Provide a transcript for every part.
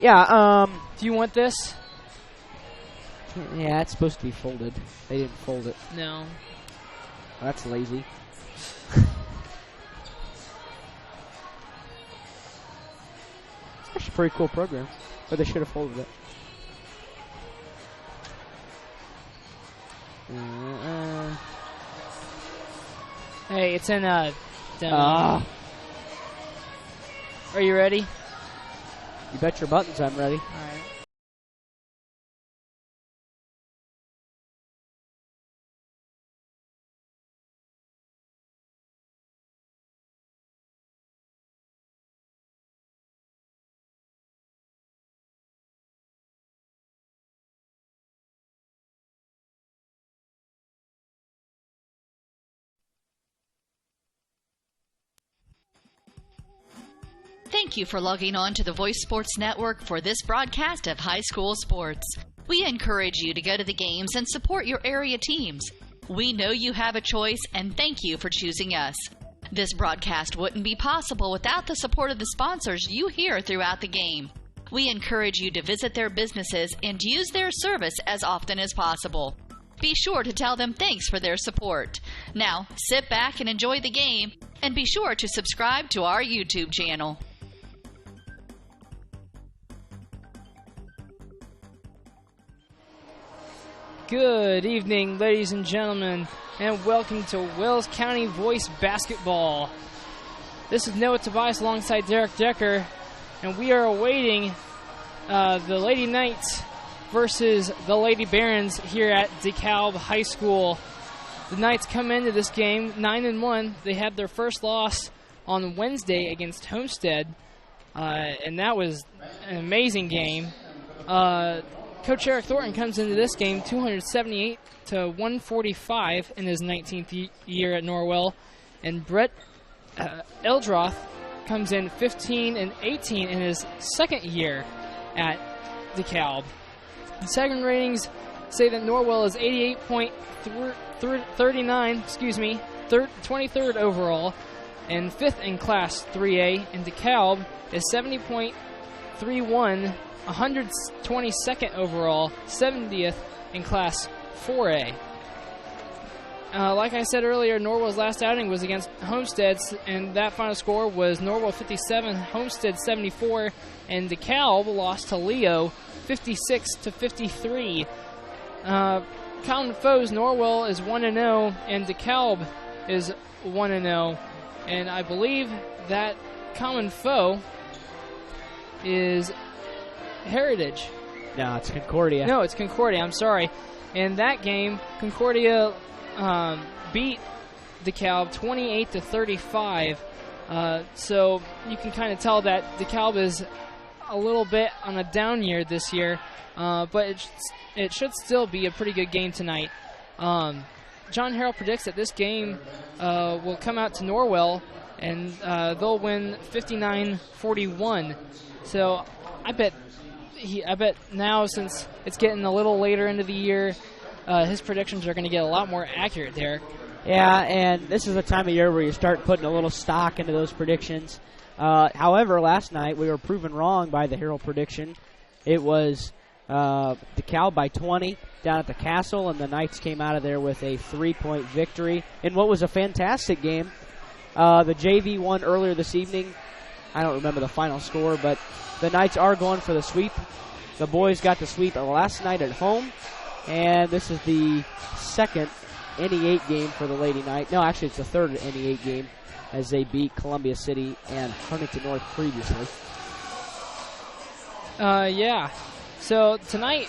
Yeah, Do you want this? yeah, it's supposed to be folded. They didn't fold it. No. Oh, that's lazy. It's actually a pretty cool program, but they should have folded it. Hey, it's in demo. Are you ready? You bet your buttons I'm ready. All right. Thank you for logging on to the Voice Sports Network for this broadcast of high school sports. We encourage you to go to the games and support your area teams. We know you have a choice, and thank you for choosing us. This broadcast wouldn't be possible without the support of the sponsors you hear throughout the game. We encourage you to visit their businesses and use their service as often as possible. Be sure to tell them thanks for their support. Now, sit back and enjoy the game, and be sure to subscribe to our YouTube channel. Good evening, ladies and gentlemen, and welcome to Wells County Voice Basketball. This is Noah Tobias alongside Derek Decker, and we are awaiting the Lady Knights versus the Lady Barons here at Dekalb High School. The Knights come into this game 9-1. They had their first loss on Wednesday against Homestead, and that was an amazing game. Coach Eric Thornton comes into this game 278 to 145 in his 19th year at Norwell, and Brett Eldroth comes in 15 and 18 in his second year at DeKalb. The second ratings say that Norwell is 88.39, 23rd overall, and 5th in Class 3A, and DeKalb is 70.31, 122nd overall, 70th in Class 4A. Like I said earlier, Norwell's last outing was against Homestead, and that final score was Norwell 57, Homestead 74, and DeKalb lost to Leo 56 to 53. Common foes, Norwell is 1-0, and DeKalb is 1-0, and I believe that common foe is Heritage. No, it's Concordia. No, it's Concordia. I'm sorry. In that game, Concordia beat DeKalb 28 to 35. So you can kind of tell that DeKalb is a little bit on a down year this year, but it should still be a pretty good game tonight. John Harrell predicts that this game will come out to Norwell, and they'll win 59-41. So I bet now, since it's getting a little later into the year, his predictions are going to get a lot more accurate, Derek. Yeah, and this is the time of year where you start putting a little stock into those predictions. However, last night we were proven wrong by the Herald prediction. It was DeKalb by 20 down at the Castle, and the Knights came out of there with a 3-point victory in what was a fantastic game. The JV won earlier this evening. I don't remember the final score, but the Knights are going for the sweep. The boys got the sweep last night at home, and this is the second NE8 game for the Lady Knight. No, actually, it's the third NE8 game as they beat Columbia City and Huntington North previously. Yeah. So tonight,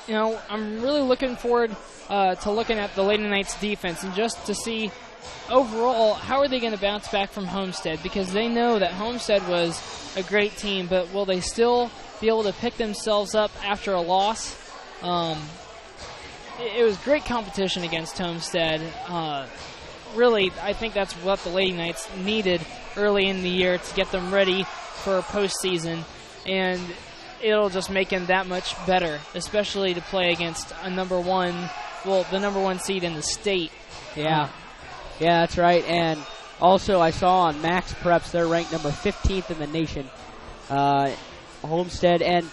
I'm really looking forward to looking at the Lady Knights defense and just to see overall how are they going to bounce back from Homestead, because they know that Homestead was a great team, but will they still be able to pick themselves up after a loss? It was great competition against Homestead. Really, I think that's what the Lady Knights needed early in the year to get them ready for postseason, and it'll just make them that much better, especially to play against the number one seed in the state. Yeah, that's right. And also, I saw on Max Preps they're ranked number 15th in the nation Homestead. And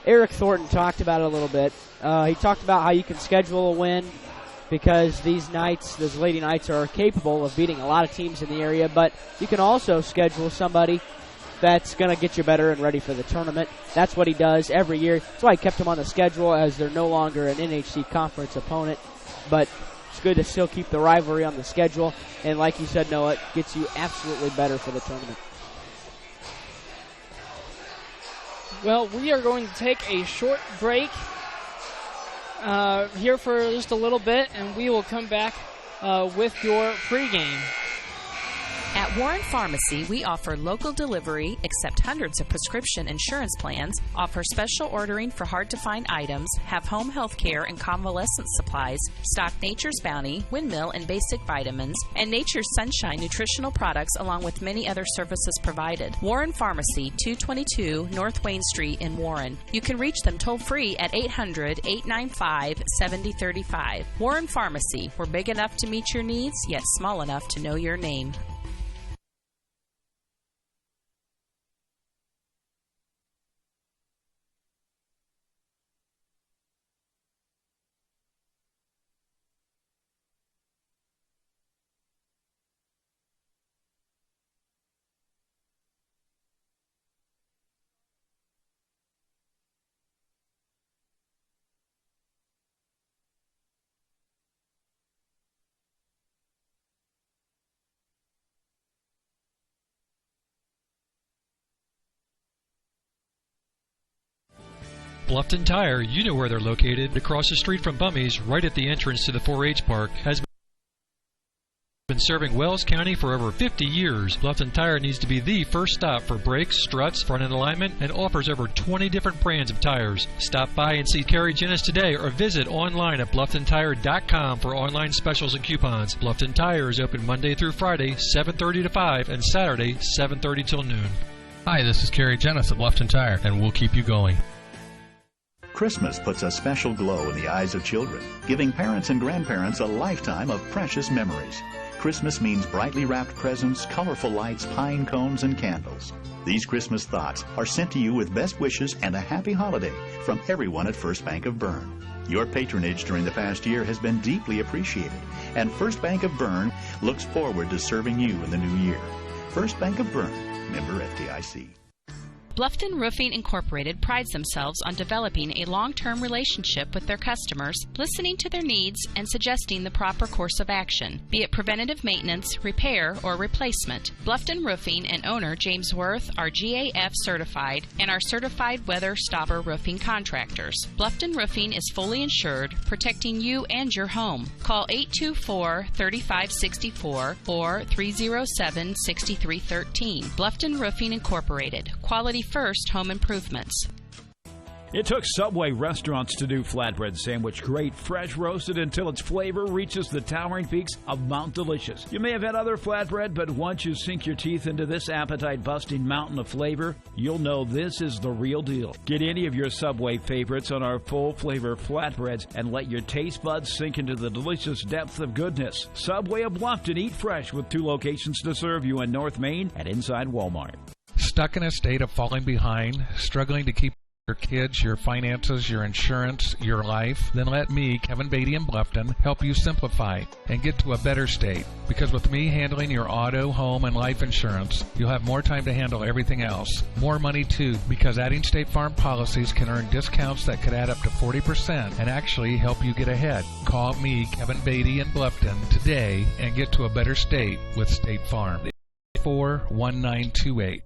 Eric Thornton talked about it a little bit. He talked about how you can schedule a win because these Lady Knights are capable of beating a lot of teams in the area, but you can also schedule somebody that's going to get you better and ready for the tournament. That's what he does every year. That's why he kept them on the schedule, as they're no longer an NHC conference opponent. But it's good to still keep the rivalry on the schedule. And like you said, Noah, it gets you absolutely better for the tournament. Well, we are going to take a short break here for just a little bit, and we will come back with your pregame. At Warren Pharmacy, we offer local delivery, accept hundreds of prescription insurance plans, offer special ordering for hard-to-find items, have home health care and convalescent supplies, stock Nature's Bounty, Windmill, and basic vitamins, and Nature's Sunshine nutritional products, along with many other services provided. Warren Pharmacy, 222 North Wayne Street in Warren. You can reach them toll-free at 800-895-7035. Warren Pharmacy, we're big enough to meet your needs, yet small enough to know your name. Bluffton Tire, you know where they're located, across the street from Bummy's, right at the entrance to the 4-H park, has been serving Wells County for over 50 years. Bluffton Tire needs to be the first stop for brakes, struts, front end alignment, and offers over 20 different brands of tires. Stop by and see Kerry Jennis today, or visit online at BlufftonTire.com for online specials and coupons. Bluffton Tire is open Monday through Friday, 7:30 to 5, and Saturday, 7:30 till noon. Hi, this is Kerry Jennis at Bluffton Tire, and we'll keep you going. Christmas puts a special glow in the eyes of children, giving parents and grandparents a lifetime of precious memories. Christmas means brightly wrapped presents, colorful lights, pine cones, and candles. These Christmas thoughts are sent to you with best wishes and a happy holiday from everyone at First Bank of Bern. Your patronage during the past year has been deeply appreciated, and First Bank of Bern looks forward to serving you in the new year. First Bank of Bern, member FDIC. Bluffton Roofing Incorporated prides themselves on developing a long-term relationship with their customers, listening to their needs, and suggesting the proper course of action, be it preventative maintenance, repair, or replacement. Bluffton Roofing and owner James Worth are GAF certified and are certified weather stopper roofing contractors. Bluffton Roofing is fully insured, protecting you and your home. Call 824-3564 or 307-6313. Bluffton Roofing Incorporated. Quality first home improvements. It took Subway restaurants to do flatbread sandwich great, fresh roasted until its flavor reaches the towering peaks of Mount Delicious. You may have had other flatbread, but once you sink your teeth into this appetite-busting mountain of flavor, you'll know this is the real deal. Get any of your Subway favorites on our full-flavor flatbreads and let your taste buds sink into the delicious depth of goodness. Subway of Bluffton, eat fresh with 2 locations to serve you in North Main and inside Walmart. Stuck in a state of falling behind, struggling to keep your kids, your finances, your insurance, your life? Then let me, Kevin Beatty in Bluffton, help you simplify and get to a better state. Because with me handling your auto, home, and life insurance, you'll have more time to handle everything else. More money too, because adding State Farm policies can earn discounts that could add up to 40% and actually help you get ahead. Call me, Kevin Beatty in Bluffton, today and get to a better state with State Farm. 41928.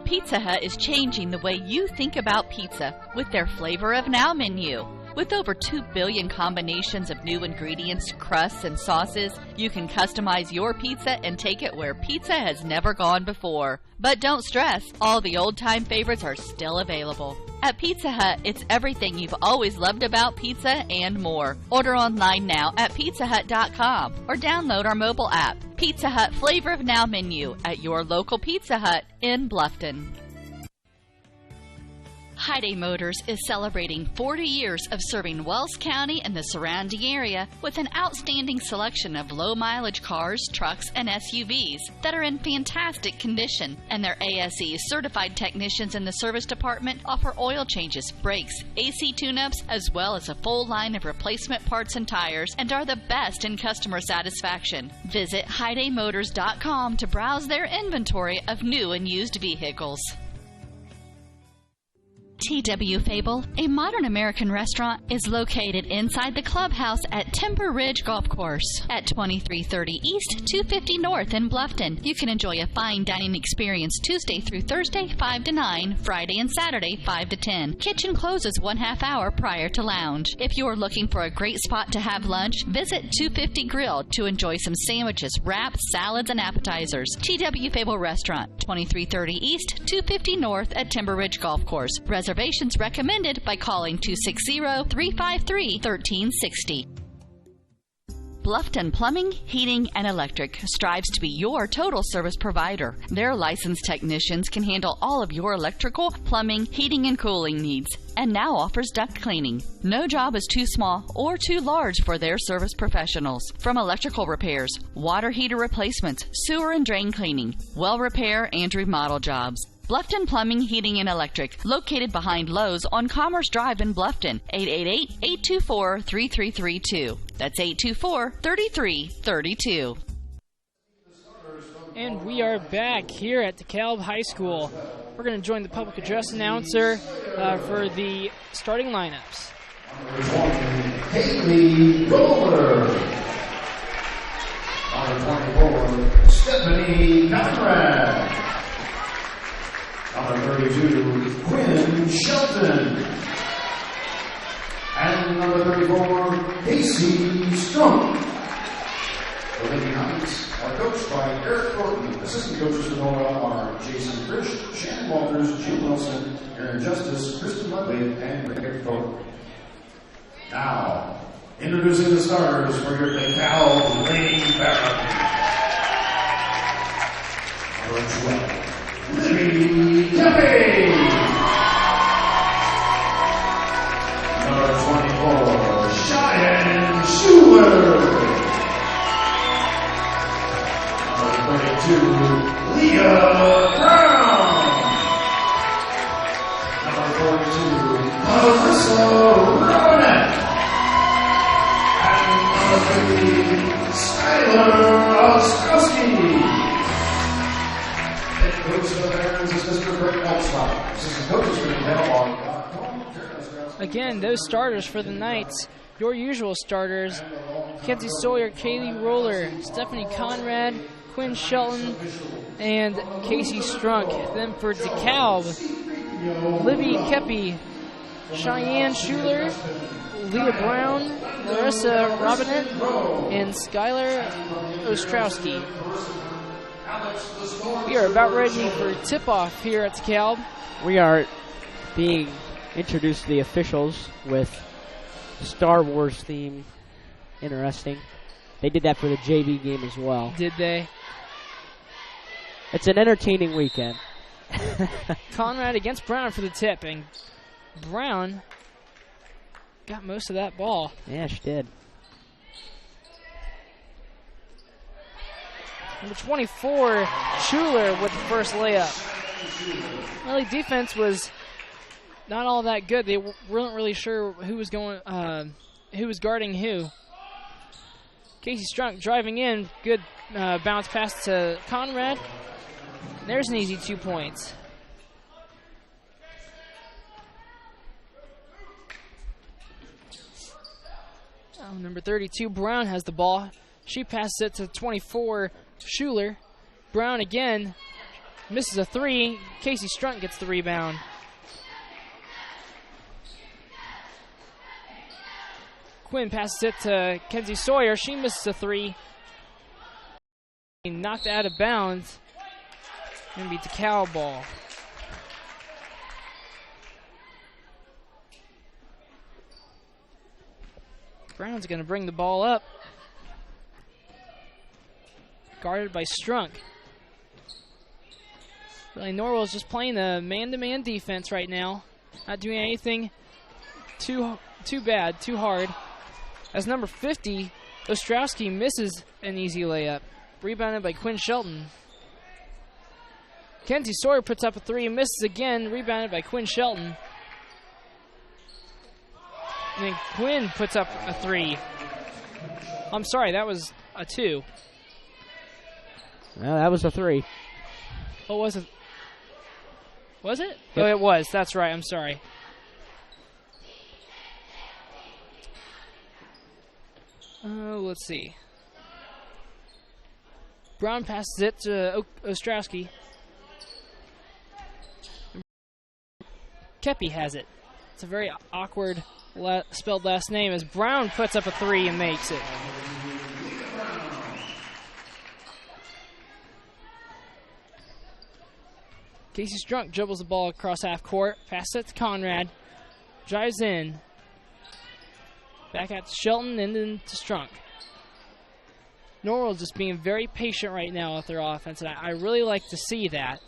Pizza Hut is changing the way you think about pizza with their Flavor of Now menu. With over 2 billion combinations of new ingredients, crusts, and sauces, you can customize your pizza and take it where pizza has never gone before. But don't stress, all the old-time favorites are still available. At Pizza Hut, it's everything you've always loved about pizza and more. Order online now at pizzahut.com or download our mobile app. Pizza Hut Flavor of Now menu at your local Pizza Hut in Bluffton. Hyundai Motors is celebrating 40 years of serving Wells County and the surrounding area with an outstanding selection of low-mileage cars, trucks, and SUVs that are in fantastic condition. And their ASE certified technicians in the service department offer oil changes, brakes, AC tune-ups, as well as a full line of replacement parts and tires, and are the best in customer satisfaction. Visit HyundaiMotors.com to browse their inventory of new and used vehicles. T.W. Fable, a modern American restaurant, is located inside the clubhouse at Timber Ridge Golf Course at 2330 East, 250 North in Bluffton. You can enjoy a fine dining experience Tuesday through Thursday, 5 to 9, Friday and Saturday, 5 to 10. Kitchen closes 1/2 hour prior to lounge. If you are looking for a great spot to have lunch, visit 250 Grill to enjoy some sandwiches, wraps, salads, and appetizers. T.W. Fable Restaurant, 2330 East, 250 North at Timber Ridge Golf Course. Reservations recommended by calling 260-353-1360. Bluffton Plumbing, Heating, and Electric strives to be your total service provider. Their licensed technicians can handle all of your electrical, plumbing, heating, and cooling needs, and now offers duct cleaning. No job is too small or too large for their service professionals. From electrical repairs, water heater replacements, sewer and drain cleaning, well repair, and remodel jobs. Bluffton Plumbing, Heating, and Electric, located behind Lowe's on Commerce Drive in Bluffton, 888-824-3332. That's 824-3332. And we are back here at Dekalb High School. We're going to join the public address announcer for the starting lineups. Haley Roller. Number 24, Stephanie Conrad. Number 32, Quinn Shelton. And number 34, Casey Strunk. The Lady Knights are coached by Eric Thornton. Assistant coaches for Norwell are Jason Frisch, Shannon Walters, Jim Wilson, Aaron Justice, Kristen Ludwig, and Rick Thornton. Now, introducing the stars for your Dekalb Lady Barons. Number 12. Libby Kepi. Number 24, Cheyenne Schuler. Number 32, Leah Brown. Number 42, Melissa Robinette. And number 50, Skylar Ostrowski. Again, those starters for the Knights, your usual starters: Kenzie Sawyer, Kaylee Roller, Stephanie Conrad, Quinn Shelton, and Casey Strunk. Then for Dekalb, Libby Kepi, Cheyenne Schuler, Leah Brown, Larissa Robinette, and Skylar Ostrowski. We are about ready for tip-off here at Dekalb. We are being introduced to the officials with Star Wars theme. Interesting. They did that for the JV game as well. Did they? It's an entertaining weekend. Conrad against Brown for the tip, and Brown got most of that ball. Yeah, she did. Number 24, Schuler with the first layup. Really, defense was not all that good. They weren't really sure who was guarding who. Casey Strunk driving in, good bounce pass to Conrad. There's an easy 2 points. Number 32, Brown has the ball. She passes it to 24, Schuler. Brown again misses a three. Casey Strunk gets the rebound. Quinn passes it to Kenzie Sawyer. She misses a three. Knocked out of bounds. Going to be Dekalb ball. Brown's going to bring the ball up. Guarded by Strunk. Really, Norwell's just playing the man-to-man defense right now. Not doing anything too bad, too hard. As number 50, Ostrowski misses an easy layup. Rebounded by Quinn Shelton. Kenzie Sawyer puts up a 3 and misses again. Rebounded by Quinn Shelton. And then Quinn puts up a 3. I'm sorry, that was a 2. Well, that was a 3. Oh, was it? Was it? Yep. Oh, it was. That's right. I'm sorry. Let's see. Brown passes it to Ostrowski. Kepi has it. It's a very awkward spelled last name as Brown puts up a 3 and makes it. Casey Strunk dribbles the ball across half court, passes it to Conrad, drives in. Back out to Shelton and then to Strunk. Norwell just being very patient right now with their offense, and I really like to see that.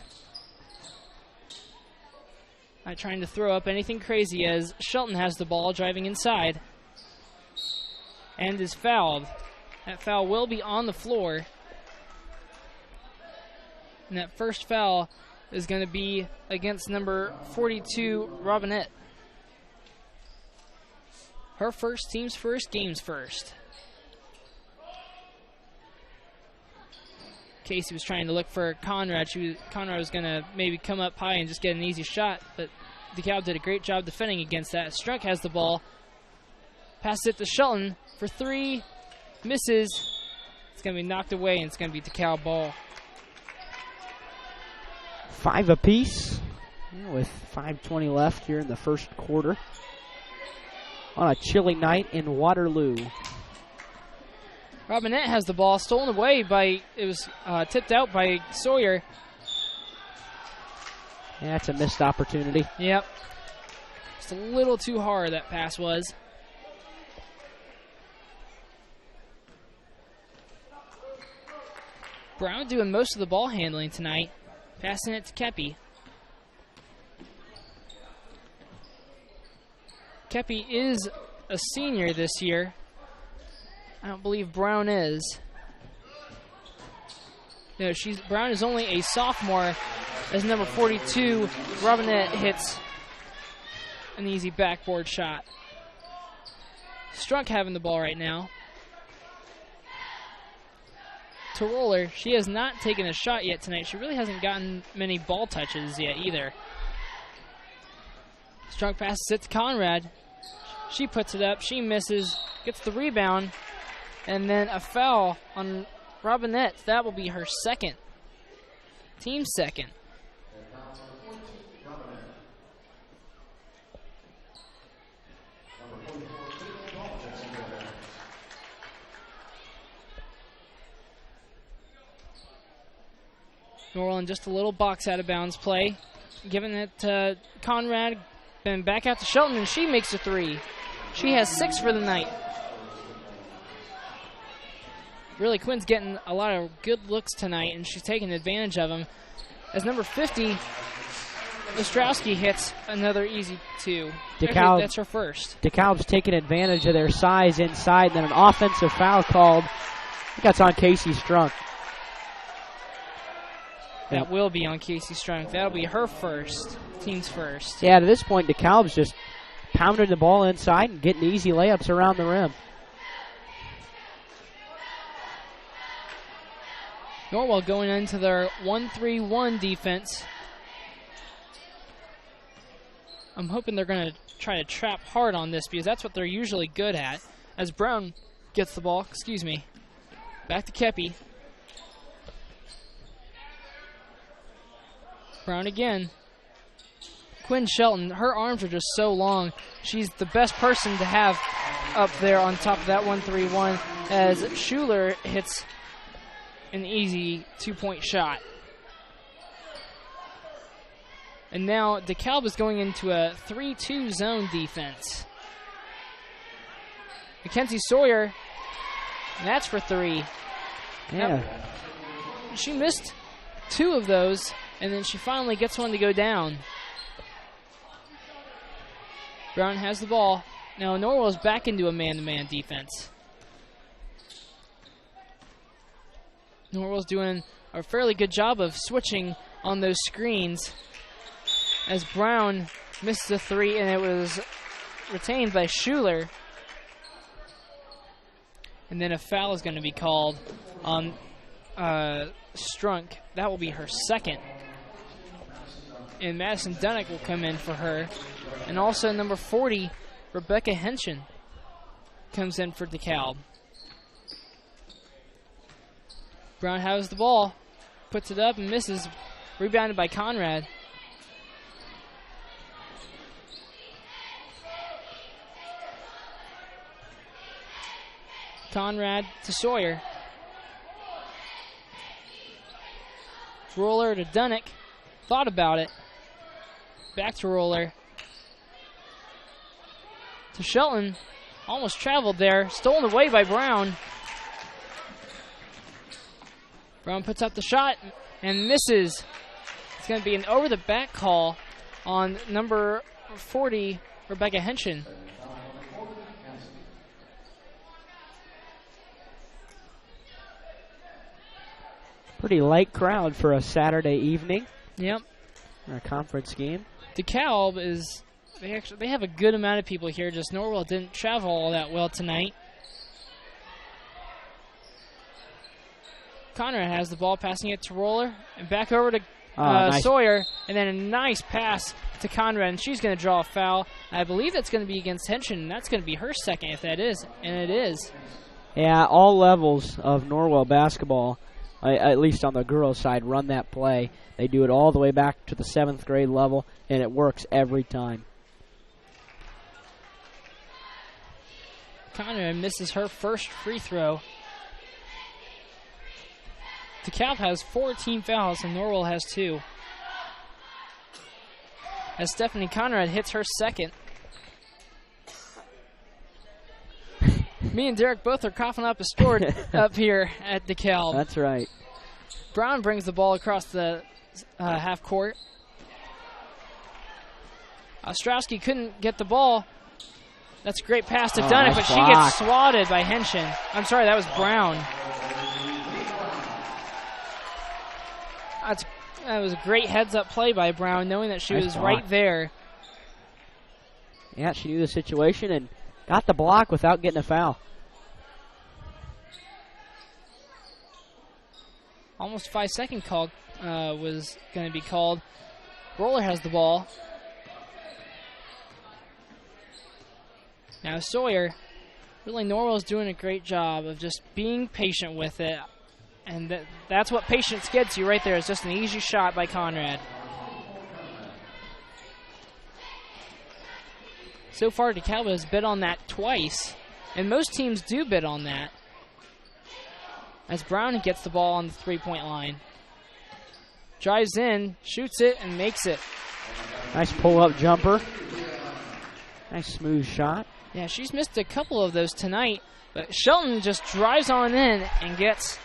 Not trying to throw up anything crazy as Shelton has the ball driving inside and is fouled. That foul will be on the floor. And that first foul is going to be against number 42, Robinette. Her first, team's first, game's first. Casey was trying to look for Conrad. Conrad was going to maybe come up high and just get an easy shot, but Dekalb did a great job defending against that. Strunk has the ball. Passes it to Shelton for 3. Misses. It's going to be knocked away, and it's going to be Dekalb ball. 5 apiece with 5:20 left here in the first quarter on a chilly night in Waterloo. Robinette has the ball stolen away by, it was tipped out by Sawyer. Yeah, that's a missed opportunity. Yep. Just a little too hard that pass was. Brown doing most of the ball handling tonight. Passing it to Kepi. Kepi is a senior this year. I don't believe Brown is. No, Brown is only a sophomore as number 42, Robinette, hits an easy backboard shot. Strunk having the ball right now. To Roller, she has not taken a shot yet tonight. She really hasn't gotten many ball touches yet either. Strunk passes it to Conrad. She puts it up, she misses, gets the rebound, and then a foul on Robinette. That will be her second. Team second. Norwell in just a little box out of bounds play. Giving it to Conrad. Then back out to Shelton, and she makes a 3. She has 6 for the night. Really, Quinn's getting a lot of good looks tonight, and she's taking advantage of them. As number 50, Ostrowski hits another easy 2. Dekalb, that's her first. Dekalb's taking advantage of their size inside, and then an offensive foul called. I think that's on Casey Strunk. That will be on Casey Strunk. That'll be her first, team's first. Yeah, to this point, Dekalb's just pounding the ball inside and getting easy layups around the rim. Norwell going into their 1-3-1 defense. I'm hoping they're going to try to trap hard on this because that's what they're usually good at. As Brown gets the ball, back to Kepi. Brown again. Quinn Shelton, her arms are just so long. She's the best person to have up there on top of that 1-3-1 as Schuler hits an easy 2-point shot. And now Dekalb is going into a 3-2 zone defense. Mackenzie Sawyer, and that's for 3. Yeah. Now, she missed 2 of those, and then she finally gets one to go down. Brown has the ball. Now Norwell's back into a man-to-man defense. Norwell's doing a fairly good job of switching on those screens as Brown missed the three, and it was retained by Schuler. And then a foul is going to be called on Strunk. That will be her second. And Madison Dunnick will come in for her. And also number 40, Rebecca Henshin, comes in for Dekalb. Brown has the ball, puts it up and misses. Rebounded by Conrad. Conrad to Sawyer. Roller to Dunnick. Thought about it. Back to Roller. To Shelton. Almost traveled there. Stolen away by Brown. Brown puts up the shot and misses. It's going to be an over-the-back call on number 40, Rebecca Henshin. Pretty light crowd for a Saturday evening. Yep. Or a conference game. Dekalb is, they have a good amount of people here. Just Norwell didn't travel all that well tonight. Conrad has the ball, passing it to Roller, and back over to nice. Sawyer, and then a nice pass to Conrad, and she's going to draw a foul. I believe that's going to be against Henshin, and that's going to be her second if that is, and it is. Yeah, all levels of Norwell basketball, at least on the girls' side, run that play. They do it all the way back to the 7th grade level, and it works every time. Conrad misses her first free throw. Dekalb has 4 team fouls, and Norwell has 2. As Stephanie Conrad hits her second. Me and Derek both are coughing up a storm up here at Dekalb. That's right. Brown brings the ball across the half court. Ostrowski couldn't get the ball. That's a great pass to Dunnick, but she gets swatted by Henshin. I'm sorry, that was Brown. That was a great heads-up play by Brown, knowing that she was right there. Yeah, she knew the situation and got the block without getting a foul. Almost 5-second call was going to be called. Roller has the ball. Now Sawyer, really Norwell's doing a great job of just being patient with it. And that's what patience gets you right there. It's just an easy shot by Conrad. So far, Dekalb has bid on that twice. And most teams do bid on that. As Brown gets the ball on the three-point line. Drives in, shoots it, and makes it. Nice pull-up jumper. Nice smooth shot. Yeah, she's missed a couple of those tonight. But Shelton just drives on in and gets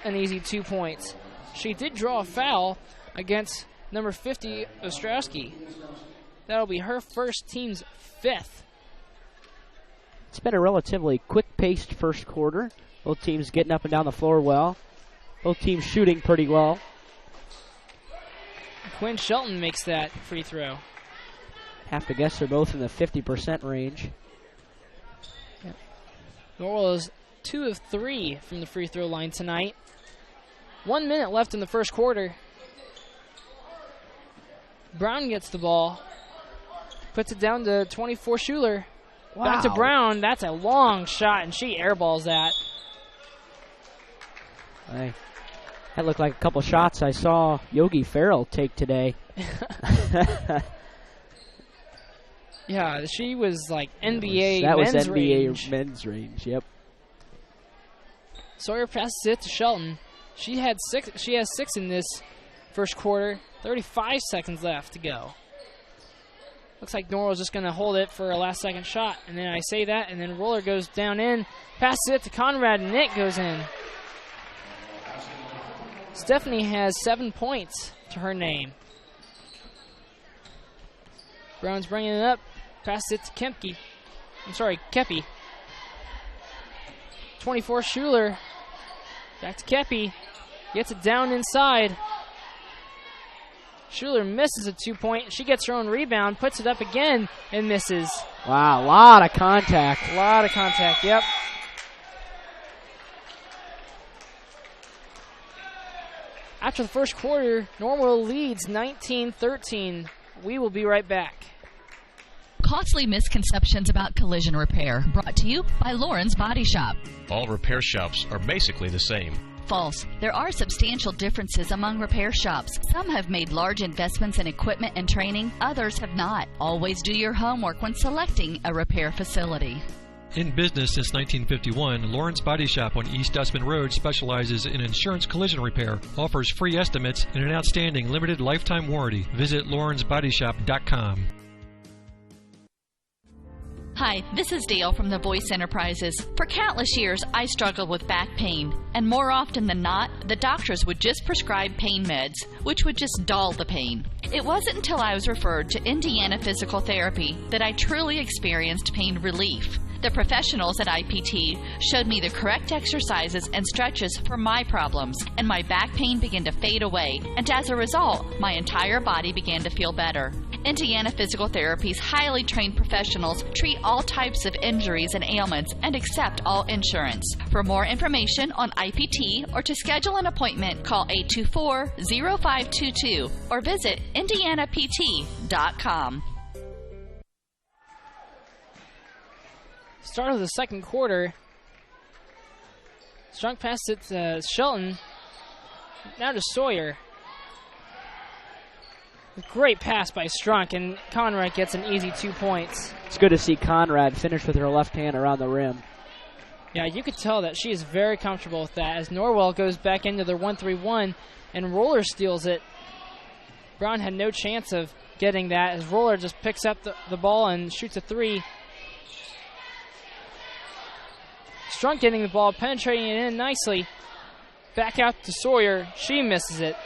an easy 2 points. She did draw a foul against number 50, Ostrowski. That'll be her first, team's 5th. It's been a relatively quick-paced first quarter. Both teams getting up and down the floor well. Both teams shooting pretty well. Quinn Shelton makes that free throw. Have to guess they're both in the 50% range. Yep. Norwell is 2 of 3 from the free throw line tonight. 1 minute left in the first quarter. Brown gets the ball. Puts it down to 24 Schuler. Wow. Back to Brown. That's a long shot, and she airballs that. Hey, that looked like a couple shots I saw Yogi Farrell take today. Yeah, she was like NBA that men's was NBA range. Men's range, yep. Sawyer passes it to Shelton. She has 6 in this first quarter. 35 seconds left to go. Looks like Norwell's just going to hold it for a last-second shot. And then I say that, and then Roller goes down in, passes it to Conrad, and it goes in. Stephanie has 7 points to her name. Brown's bringing it up. Pass it to Kepi. 24, Schuler. Back to Kepi. Gets it down inside. Schuler misses a 2-point. She gets her own rebound, puts it up again, and misses. Wow, a lot of contact. Yep. After the first quarter, Norwell leads 19-13. We will be right back. Costly misconceptions about collision repair, brought to you by Lauren's Body Shop. All repair shops are basically the same. False. There are substantial differences among repair shops. Some have made large investments in equipment and training, others have not. Always do your homework when selecting a repair facility. In business since 1951, Lawrence Body Shop on East Dustman Road specializes in insurance collision repair, offers free estimates, and an outstanding limited lifetime warranty. Visit lawrencebodyshop.com. Hi, this is Dale from the Voice Enterprises. For countless years, I struggled with back pain, and more often than not, the doctors would just prescribe pain meds, which would just dull the pain. It wasn't until I was referred to Indiana Physical Therapy that I truly experienced pain relief. The professionals at IPT showed me the correct exercises and stretches for my problems, and my back pain began to fade away, and as a result, my entire body began to feel better. Indiana Physical Therapy's highly trained professionals treat all types of injuries and ailments and accept all insurance. For more information on IPT or to schedule an appointment, call 824-0522 or visit indianapt.com. Start of the second quarter. Strunk passed it to Shelton. Now to Sawyer. Great pass by Strunk, and Conrad gets an easy 2 points. It's good to see Conrad finish with her left hand around the rim. Yeah, you could tell that she is very comfortable with that as Norwell goes back into their 1-3-1 and Roller steals it. Brown had no chance of getting that as Roller just picks up the ball and shoots a three. Strunk getting the ball, penetrating it in nicely. Back out to Sawyer. She misses it.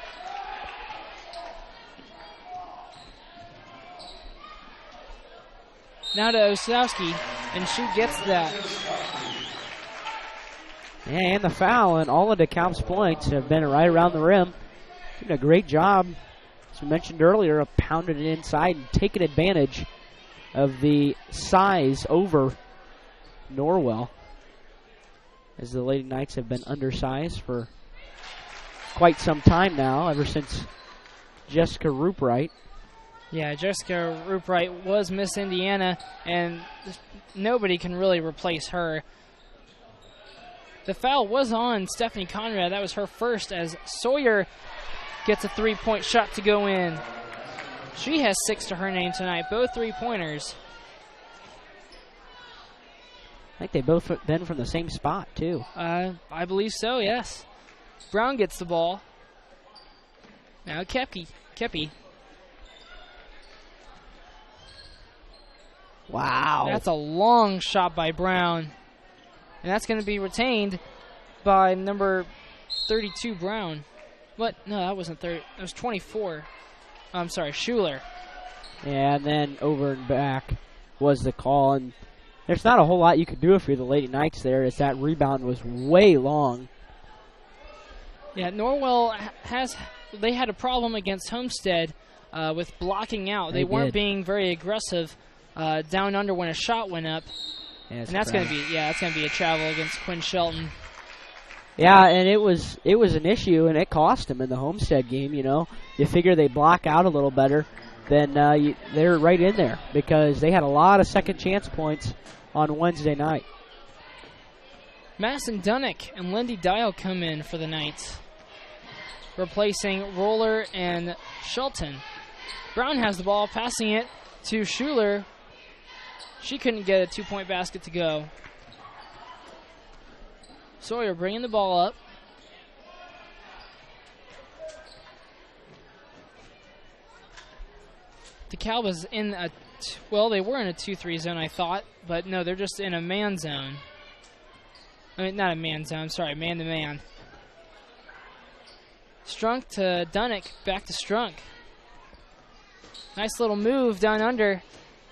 Now to Osowski, and she gets that. And the foul, and all of Dekalb's points have been right around the rim. Doing a great job, as we mentioned earlier, of pounding it inside and taking advantage of the size over Norwell, as the Lady Knights have been undersized for quite some time now, ever since Jessica Rupright. Yeah, Jessica Rupright was Miss Indiana, and nobody can really replace her. The foul was on Stephanie Conrad. That was her first, as Sawyer gets a three-point shot to go in. She has 6 to her name tonight, both three-pointers. I think they both been from the same spot, too. I believe so, yes. Brown gets the ball. Now Kepi. Wow. That's a long shot by Brown. And that's going to be retained by number 32, Brown. What? No, that wasn't 30. That was 24. I'm sorry, Schuler. Yeah, and then over and back was the call. And there's not a whole lot you could do if you're the Lady Knights there, as that rebound was way long. Yeah, Norwell they had a problem against Homestead with blocking out. They weren't being very aggressive down under when a shot went up. Yeah, and that's going to be a travel against Quinn Shelton. Yeah, and it was an issue, and it cost them in the Homestead game. You know, you figure they block out a little better, then they're right in there, because they had a lot of second chance points on Wednesday night. Madison Dunnick and Lindy Dial come in for the Knights, replacing Roller and Shelton. Brown has the ball, passing it to Schuler. She couldn't get a 2-point basket to go. Sawyer bringing the ball up. Dekalb is in they were in a 2-3 zone, I thought, but no, they're just in a man zone. I mean, not a man zone, sorry, man-to-man. Strunk to Dunnick, back to Strunk. Nice little move down under.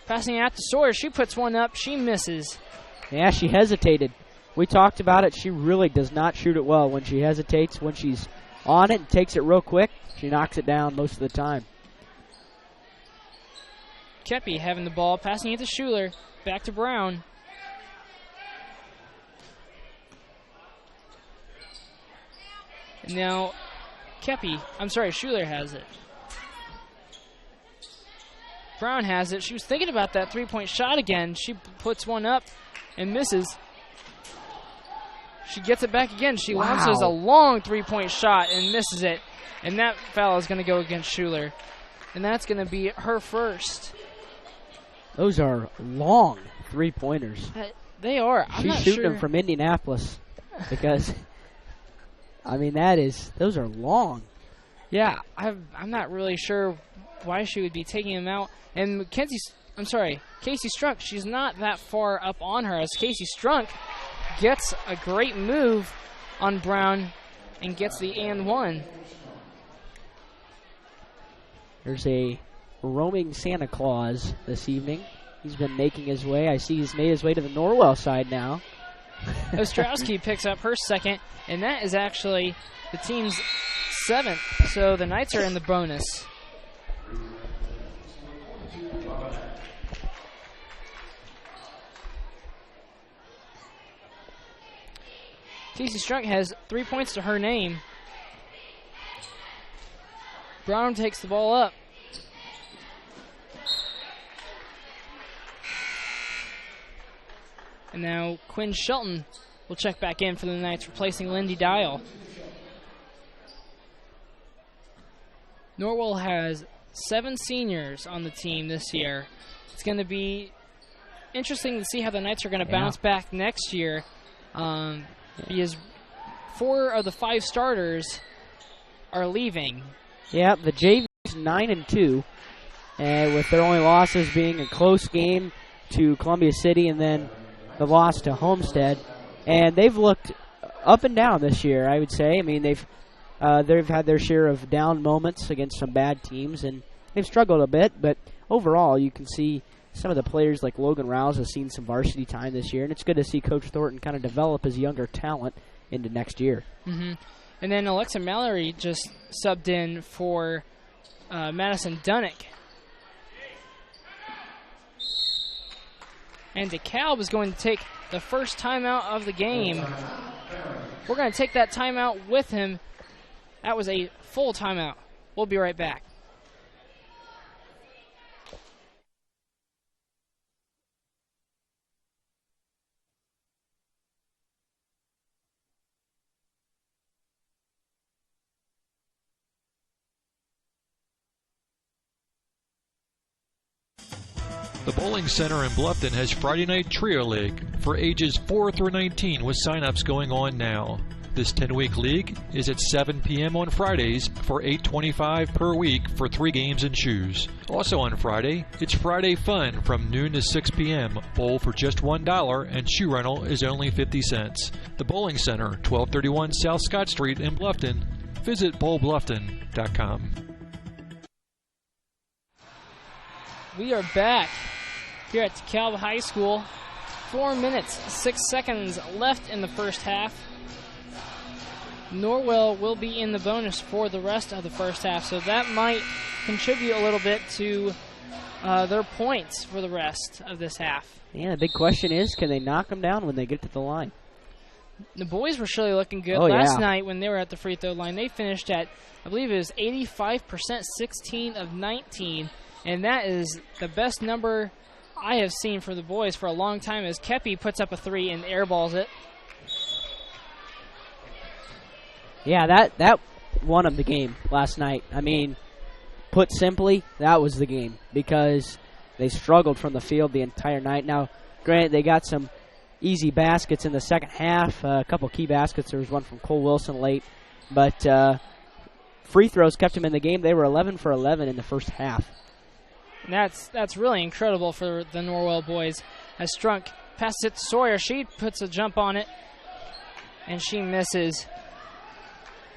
Passing out to Sawyer. She puts one up. She misses. Yeah, she hesitated. We talked about it. She really does not shoot it well when she hesitates. When she's on it and takes it real quick, she knocks it down most of the time. Kepi having the ball, passing it to Schuler. Back to Brown. And now Schuler has it. Brown has it. She was thinking about that three-point shot again. She puts one up and misses. She gets it back again. She launches a long three-point shot and misses it. And that foul is going to go against Schuler. And that's going to be her first. Those are long three-pointers. They are. She's shooting them from Indianapolis because, I mean, those are long. Yeah, I'm not really sure why she would be taking them out. And Casey Strunk, she's not that far up on her, as Casey Strunk gets a great move on Brown and gets the and one. There's a roaming Santa Claus this evening. He's been making his way. I see he's made his way to the Norwell side now. Ostrowski picks up her second, and that is actually the team's seventh. So the Knights are in the bonus. Casey Strunk has 3 points to her name. Brown takes the ball up. And now Quinn Shelton will check back in for the Knights, replacing Lindy Dial. Norwell has 7 seniors on the team this year. It's going to be interesting to see how the Knights are going to bounce back next year, because 4 of the 5 starters are leaving. Yeah, the JV's 9-2, and with their only losses being a close game to Columbia City and then the loss to Homestead. And they've looked up and down this year, I would say. I mean, they've had their share of down moments against some bad teams, and they've struggled a bit. But overall, you can see some of the players like Logan Rouse has seen some varsity time this year, and it's good to see Coach Thornton kind of develop his younger talent into next year. Mm-hmm. And then Alexa Mallory just subbed in for Madison Dunnick. And Dekalb is going to take the first timeout of the game. We're going to take that timeout with him. That was a full timeout. We'll be right back. The Bowling Center in Bluffton has Friday Night Trio League for ages 4 through 19 with sign-ups going on now. This 10-week league is at 7 p.m. on Fridays for $8.25 per week for 3 games and shoes. Also on Friday, it's Friday Fun from noon to 6 p.m. Bowl for just $1 and shoe rental is only 50 cents. The Bowling Center, 1231 South Scott Street in Bluffton. Visit bowlbluffton.com. We are back here at Dekalb High School. 4 minutes, 6 seconds left in the first half. Norwell will be in the bonus for the rest of the first half, so that might contribute a little bit to their points for the rest of this half. Yeah, the big question is, can they knock them down when they get to the line? The boys were surely looking good last night when they were at the free throw line. They finished at, I believe it was 85%, 16 of 19. And that is the best number I have seen for the boys for a long time, as Kepi puts up a 3 and airballs it. Yeah, that won them the game last night. I mean, put simply, that was the game because they struggled from the field the entire night. Now, granted, they got some easy baskets in the second half, a couple key baskets. There was one from Cole Wilson late, but free throws kept them in the game. They were 11 for 11 in the first half. That's really incredible for the Norwell boys. As Strunk passes it to Sawyer, she puts a jump on it, and she misses.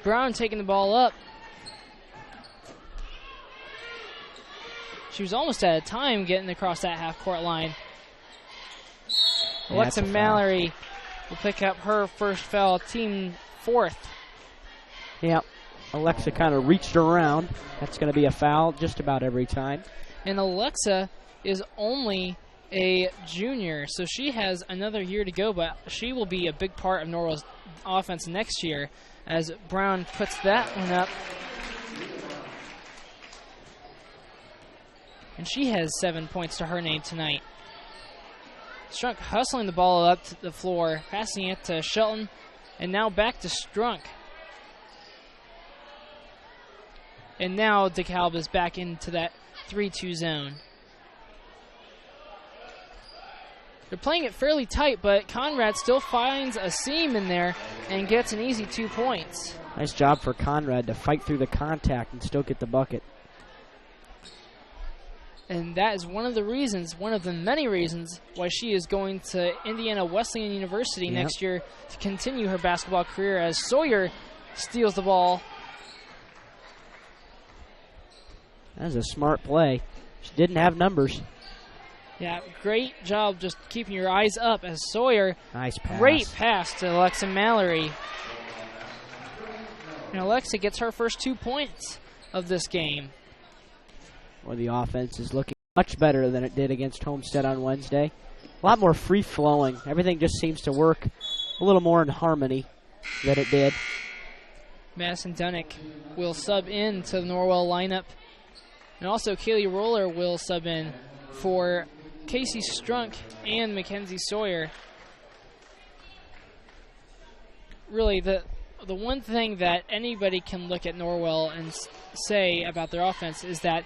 Brown taking the ball up. She was almost out of time getting across that half-court line. Alexa Mallory will pick up her first foul, team 4th. Yep. Alexa kind of reached around. That's going to be a foul just about every time. And Alexa is only a junior, so she has another year to go, but she will be a big part of Norwell's offense next year as Brown puts that one up. And she has 7 points to her name tonight. Strunk hustling the ball up to the floor, passing it to Shelton, and now back to Strunk. And now Dekalb is back into that 3-2 zone. They're playing it fairly tight, but Conrad still finds a seam in there and gets an easy 2 points. Nice job for Conrad to fight through the contact and still get the bucket. And that is one of the reasons, one of the many reasons, why she is going to Indiana Wesleyan University next year to continue her basketball career, as Sawyer steals the ball. That was a smart play. She didn't have numbers. Yeah, great job just keeping your eyes up as Sawyer. Nice pass. Great pass to Alexa Mallory. And Alexa gets her first 2 points of this game. Well, the offense is looking much better than it did against Homestead on Wednesday. A lot more free-flowing. Everything just seems to work a little more in harmony than it did. Madison Dunnick will sub in to the Norwell lineup. And also Kaylee Roller will sub in for Casey Strunk and Mackenzie Sawyer. Really, the one thing that anybody can look at Norwell and say about their offense is that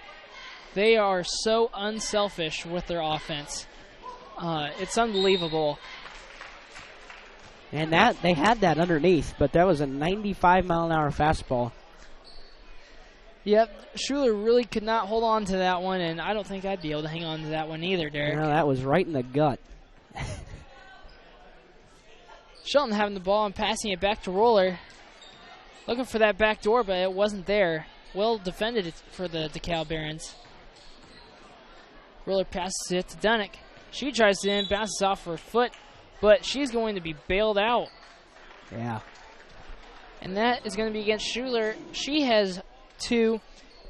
they are so unselfish with their offense. It's unbelievable. And that they had that underneath, but that was a 95-mile-an-hour fastball. Yep, Schuler really could not hold on to that one, and I don't think I'd be able to hang on to that one either, Derek. No, that was right in the gut. Shelton having the ball and passing it back to Roller. Looking for that back door, but it wasn't there. Well defended for the Dekalb Barons. Roller passes it to Dunnick. She tries to in, bounces off her foot, but she's going to be bailed out. Yeah. And that is going to be against Schuler. She has 2,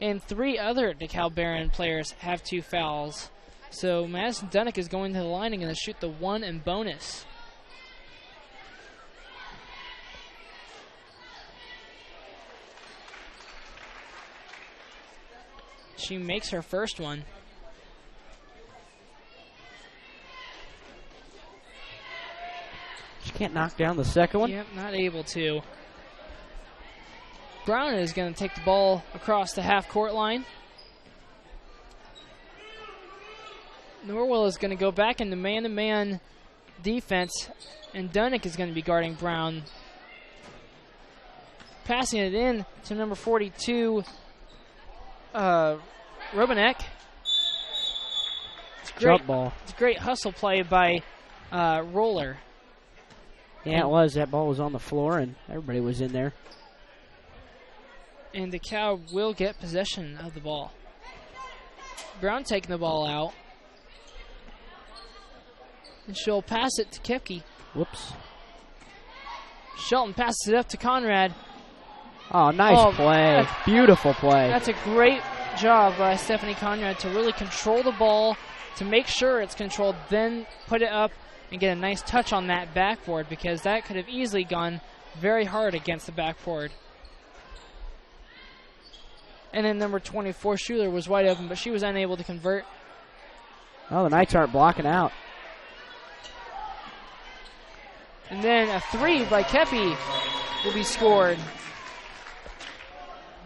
and 3 other Dekalb Baron players have 2 fouls. So Madison Dunnick is going to the line and going to shoot the 1 and bonus. She makes her first one. She can't knock down the second one? Yep, not able to. Brown is going to take the ball across the half-court line. Norwell is going to go back into man-to-man defense, and Dunnick is going to be guarding Brown. Passing it in to number 42, Robanek. It's great. Jump ball. It's a great hustle play by Roller. Yeah, it was. That ball was on the floor, and everybody was in there. And Dekalb will get possession of the ball. Brown taking the ball out. And she'll pass it to Kepke. Whoops. Shelton passes it up to Conrad. Oh, nice play. Beautiful play. That's a great job by Stephanie Conrad to really control the ball, to make sure it's controlled, then put it up and get a nice touch on that backboard, because that could have easily gone very hard against the backboard. And then number 24, Schuler, was wide open, but she was unable to convert. Oh, the Knights aren't blocking out. And then a 3 by Kepi will be scored.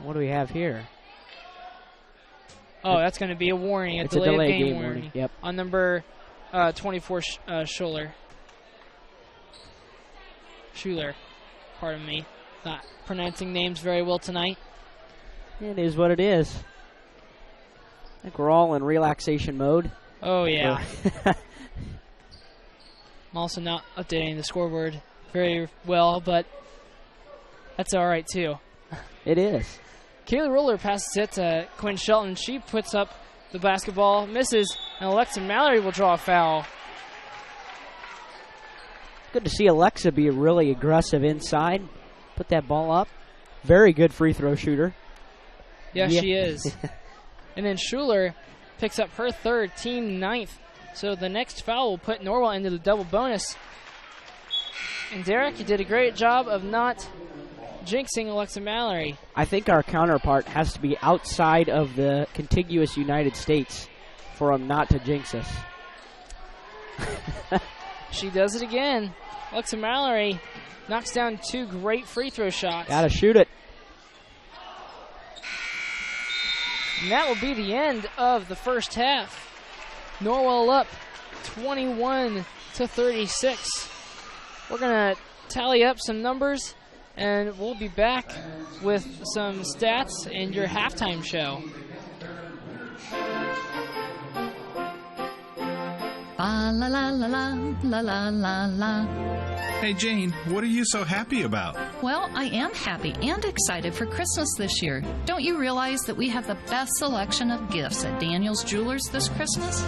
What do we have here? Oh, that's going to be a warning, a delayed game warning. Yep. On number 24, Schuler. Pardon me. Not pronouncing names very well tonight. It is what it is. I think we're all in relaxation mode. Oh, yeah. I'm also not updating the scoreboard very well, but that's all right, too. It is. Kaylee Roller passes it to Quinn Shelton. She puts up The basketball misses, and Alexa Mallory will draw a foul. Good to see Alexa be really aggressive inside. Put that ball up. Very good free throw shooter. Yes, she is. And then Schuler picks up her third, team ninth. So the next foul will put Norwell into the double bonus. And Derek, you did a great job of not jinxing Alexa Mallory. I think our counterpart has to be outside of the contiguous United States for him not to jinx us. She does it again. Alexa Mallory knocks down 2 great free throw shots. Gotta shoot it. And that will be the end of the first half. Norwell up 21-36. We're going to tally up some numbers, and we'll be back with some stats and your halftime show. La la la la la la la la. Hey Jane, what are you so happy about? Well, I am happy and excited for Christmas this year. Don't you realize that we have the best selection of gifts at Daniel's Jewelers this Christmas?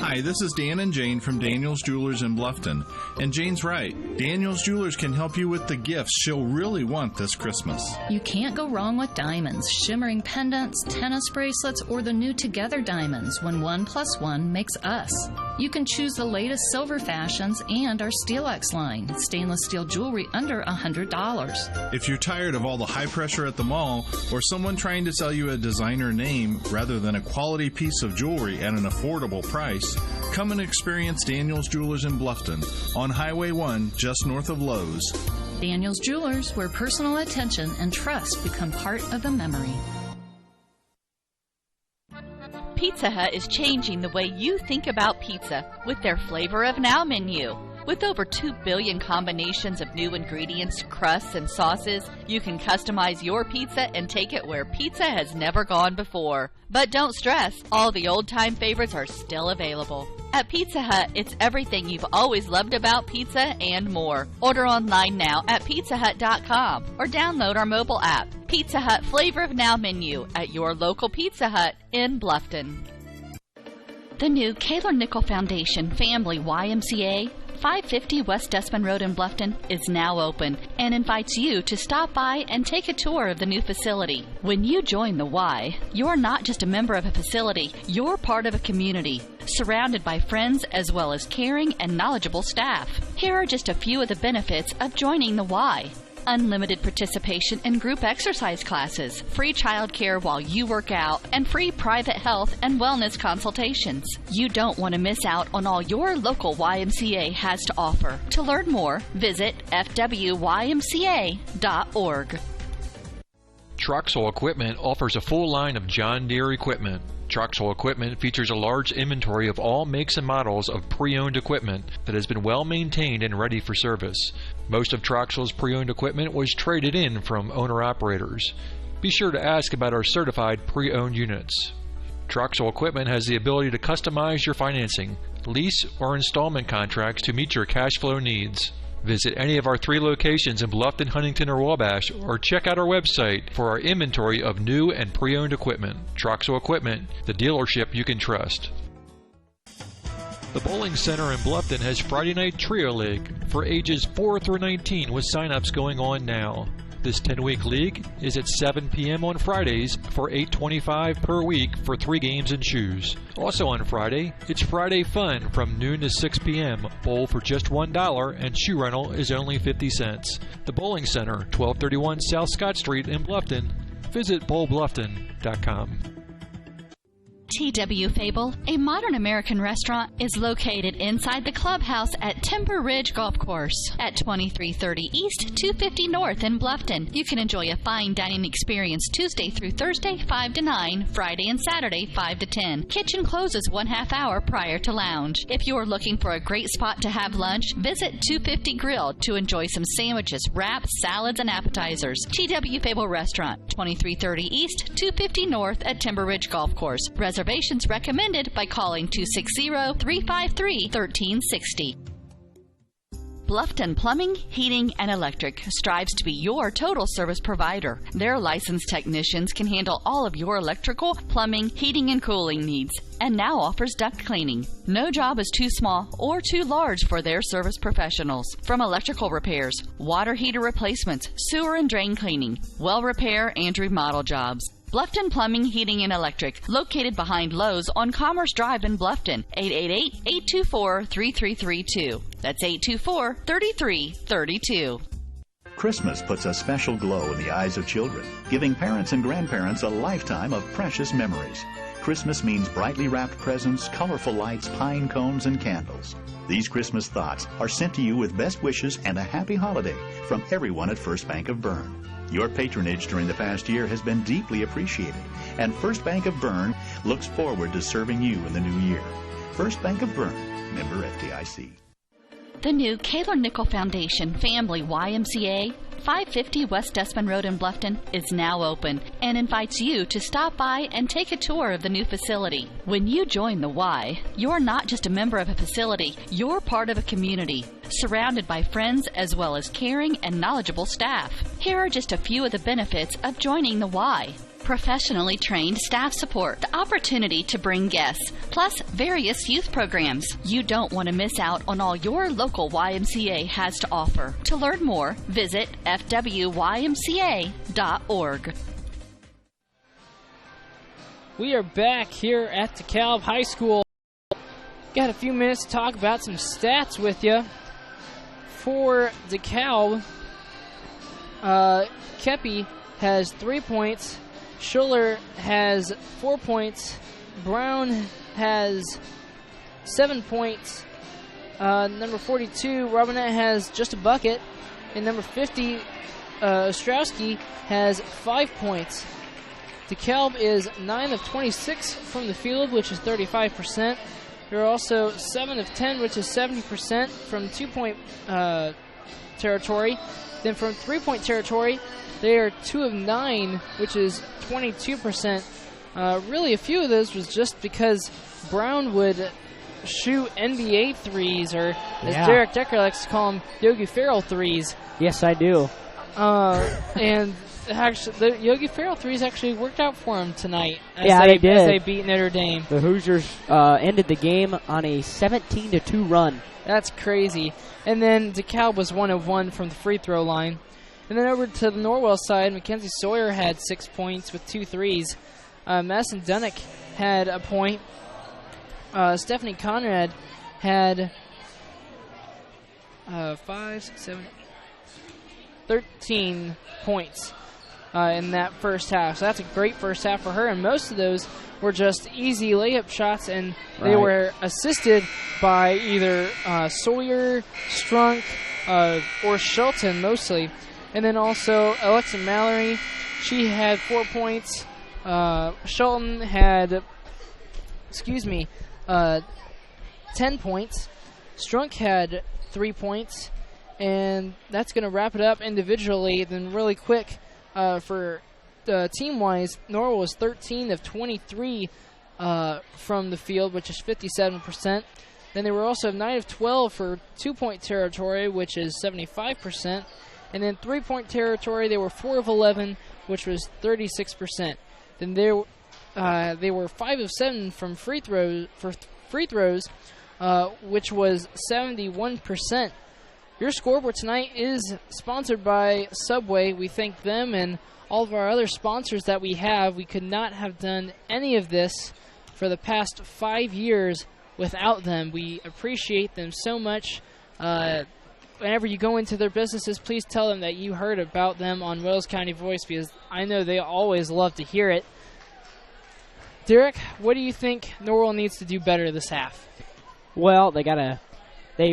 Hi, this is Dan and Jane from Daniel's Jewelers in Bluffton. And Jane's right. Daniel's Jewelers can help you with the gifts she'll really want this Christmas. You can't go wrong with diamonds, shimmering pendants, tennis bracelets, or the new Together diamonds when 1 + 1 makes us. You can choose the latest silver fashions and our SteelX line, stainless steel jewelry under $100. If you're tired of all the high pressure at the mall or someone trying to sell you a designer name rather than a quality piece of jewelry at an affordable price, come and experience Daniel's Jewelers in Bluffton on Highway 1 just north of Lowe's. Daniel's Jewelers, where personal attention and trust become part of the memory. Pizza Hut is changing the way you think about pizza with their Flavor of Now menu. With over 2 billion combinations of new ingredients, crusts, and sauces, you can customize your pizza and take it where pizza has never gone before. But don't stress, all the old-time favorites are still available. At Pizza Hut, it's everything you've always loved about pizza and more. Order online now at pizzahut.com or download our mobile app. Pizza Hut Flavor of Now menu at your local Pizza Hut in Bluffton. The new Kaler Nickel Foundation Family YMCA 550 West Dustman Road in Bluffton is now open and invites you to stop by and take a tour of the new facility. When you join the Y, you're not just a member of a facility, you're part of a community, surrounded by friends as well as caring and knowledgeable staff. Here are just a few of the benefits of joining the Y. Unlimited participation in group exercise classes, free childcare while you work out, and free private health and wellness consultations. You don't want to miss out on all your local YMCA has to offer. To learn more, visit fwymca.org. Troxel Equipment offers a full line of John Deere equipment. Troxel Equipment features a large inventory of all makes and models of pre-owned equipment that has been well maintained and ready for service. Most of Troxel's pre-owned equipment was traded in from owner-operators. Be sure to ask about our certified pre-owned units. Troxel Equipment has the ability to customize your financing, lease, or installment contracts to meet your cash flow needs. Visit any of our 3 locations in Bluffton, Huntington, or Wabash, or check out our website for our inventory of new and pre-owned equipment. Troxel Equipment, the dealership you can trust. The Bowling Center in Bluffton has Friday Night Trio League for ages 4 through 19 with sign-ups going on now. This 10-week league is at 7 p.m. on Fridays for $8.25 per week for 3 games and shoes. Also on Friday, it's Friday Fun from noon to 6 p.m. Bowl for just $1 and shoe rental is only 50 cents. The Bowling Center, 1231 South Scott Street in Bluffton. Visit bowlbluffton.com. T.W. Fable, a modern American restaurant, is located inside the clubhouse at Timber Ridge Golf Course at 2330 East, 250 North in Bluffton. You can enjoy a fine dining experience Tuesday through Thursday, 5 to 9, Friday and Saturday, 5 to 10. Kitchen closes 1/2 hour prior to lounge. If you're looking for a great spot to have lunch, visit 250 Grill to enjoy some sandwiches, wraps, salads, and appetizers. T.W. Fable Restaurant, 2330 East, 250 North at Timber Ridge Golf Course. Reservations recommended by calling 260-353-1360. Bluffton Plumbing, Heating, and Electric strives to be your total service provider. Their licensed technicians can handle all of your electrical, plumbing, heating, and cooling needs, and now offers duct cleaning. No job is too small or too large for their service professionals. From electrical repairs, water heater replacements, sewer and drain cleaning, well repair, and remodel jobs. Bluffton Plumbing, Heating, and Electric, located behind Lowe's on Commerce Drive in Bluffton, 888-824-3332. That's 824-3332. Christmas puts a special glow in the eyes of children, giving parents and grandparents a lifetime of precious memories. Christmas means brightly wrapped presents, colorful lights, pine cones, and candles. These Christmas thoughts are sent to you with best wishes and a happy holiday from everyone at First Bank of Bern. Your patronage during the past year has been deeply appreciated, and First Bank of Bern looks forward to serving you in the new year. First Bank of Bern, member FDIC. The new Kaler Nickel Foundation Family YMCA, 550 West Desmond Road in Bluffton, is now open and invites you to stop by and take a tour of the new facility. When you join the Y, you're not just a member of a facility, you're part of a community, surrounded by friends as well as caring and knowledgeable staff. Here are just a few of the benefits of joining the Y. Professionally trained staff support, the opportunity to bring guests, plus various youth programs. You don't want to miss out on all your local YMCA has to offer. To learn more, visit fwymca.org. We are back here at Dekalb High School. Got a few minutes to talk about some stats with you. For Dekalb, Kepi has 3 points. Schuller has 4 points. Brown has 7 points. Number 42, Robinette has just a bucket. And number 50, Ostrowski has 5 points. Dekalb is 9 of 26 from the field, which is 35%. They're also 7 of 10, which is 70% from 2-point territory. Then from 3-point territory, they are 2 of 9, which is 22%. Really, a few of those was just because Brown would shoot NBA threes, or as Derek Decker likes to call them, Yogi Ferrell threes. Yes, I do. And actually, the Yogi Ferrell threes actually worked out for him tonight. They did. As they beat Notre Dame. The Hoosiers ended the game on a 17-2 run. That's crazy. And then Dekalb was 1 of 1 from the free throw line. And then over to the Norwell side, Mackenzie Sawyer had 6 points with 2 threes. Madison Dunnick had a point. Stephanie Conrad had 13 points in that first half. So that's a great first half for her, and most of those were just easy layup shots, and they were assisted by either Sawyer, Strunk, or Shelton mostly. And then also Alexa Mallory, she had 4 points. Shelton had, 10 points. Strunk had 3 points. And that's going to wrap it up individually. Then really quick for team-wise, Norwell was 13 of 23 from the field, which is 57%. Then they were also 9 of 12 for 2-point territory, which is 75%. And then 3-point territory, they were 4 of 11, which was 36%. Then they were 5 of 7 from free throws, which was 71%. Your scoreboard tonight is sponsored by Subway. We thank them and all of our other sponsors that we have. We could not have done any of this for the past 5 years without them. We appreciate them so much. Whenever you go into their businesses, please tell them that you heard about them on Wales County Voice, because I know they always love to hear it. Derek, what do you think Norwell needs to do better this half? Well, they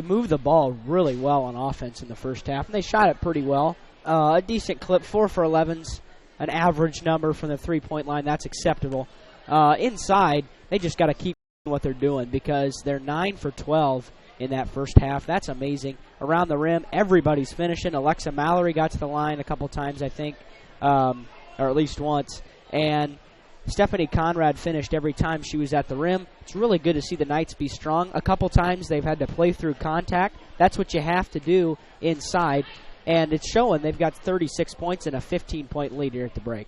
moved the ball really well on offense in the first half, and they shot it pretty well. A decent clip, 4 for 11's an average number from the three-point line. That's acceptable. Inside, they just got to keep what they're doing, because they're 9 for 12 in that first half. That's amazing. Around the rim, everybody's finishing. Alexa Mallory got to the line a couple times, I think, or at least once. And Stephanie Conrad finished every time she was at the rim. It's really good to see the Knights be strong. A couple times they've had to play through contact. That's what you have to do inside, and it's showing. They've got 36 points and a 15-point lead here at the break.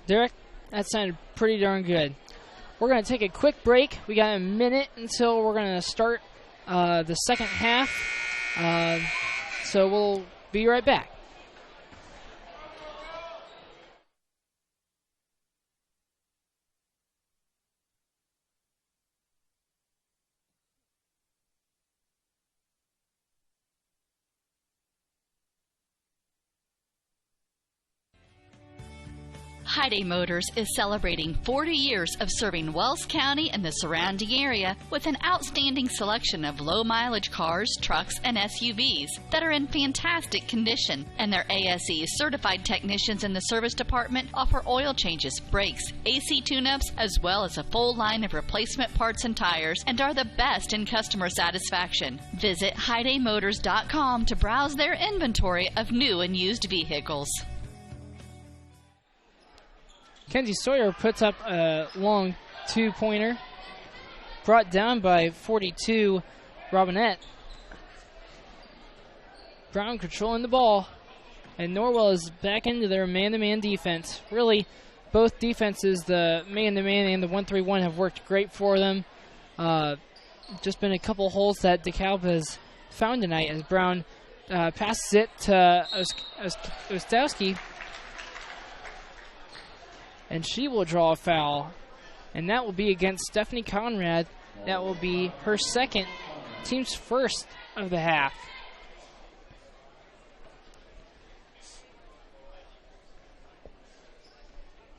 Derek, that sounded pretty darn good. We're going to take a quick break. We got a minute until we're going to start the second half, so we'll be right back. Hyundai Motors is celebrating 40 years of serving Wells County and the surrounding area with an outstanding selection of low-mileage cars, trucks, and SUVs that are in fantastic condition. And their ASE certified technicians in the service department offer oil changes, brakes, AC tune-ups, as well as a full line of replacement parts and tires, and are the best in customer satisfaction. Visit HyundaiMotors.com to browse their inventory of new and used vehicles. Kenzie Sawyer puts up a long two-pointer, brought down by 42, Robinette. Brown controlling the ball, and Norwell is back into their man-to-man defense. Really, both defenses, the man-to-man and the 1-3-1, have worked great for them. Just been a couple holes that Dekalb has found tonight as Brown passes it to Ostowski. And she will draw a foul. And that will be against Stephanie Conrad. That will be her second, team's first of the half.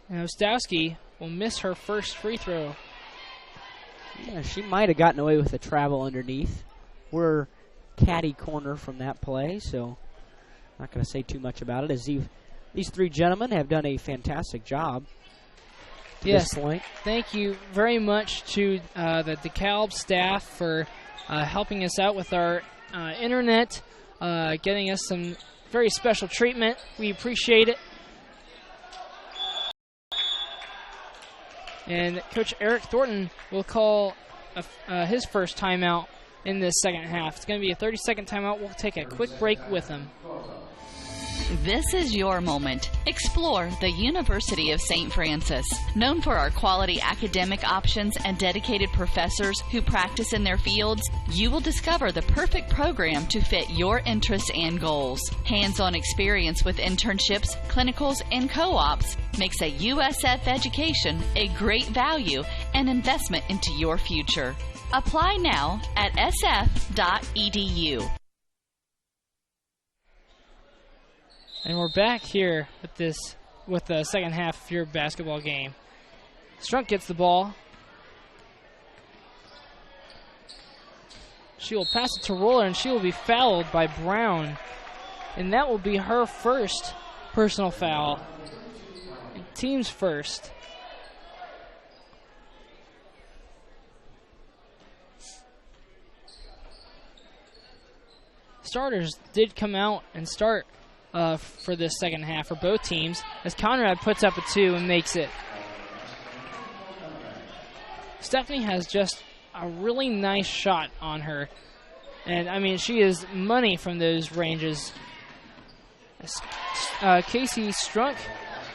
And Ostowski will miss her first free throw. Yeah, she might have gotten away with a travel underneath. We're caddy corner from that play, so not going to say too much about it, as these three gentlemen have done a fantastic job. Yes, thank you very much to the Dekalb staff for helping us out with our internet, getting us some very special treatment. We appreciate it. And Coach Eric Thornton will call his first timeout in this second half. It's going to be a 30-second timeout. We'll take a quick break with him. This is your moment. Explore the University of St. Francis. Known for our quality academic options and dedicated professors who practice in their fields, you will discover the perfect program to fit your interests and goals. Hands-on experience with internships, clinicals, and co-ops makes a USF education a great value and investment into your future. Apply now at sf.edu. And we're back here with the second half of your basketball game. Strunk gets the ball. She will pass it to Roller, and she will be fouled by Brown. And that will be her first personal foul. And team's first. Starters did come out and start for this second half for both teams, as Conrad puts up a 2 and makes it. Stephanie has just a really nice shot on her, and I mean, she is money from those ranges. Casey Strunk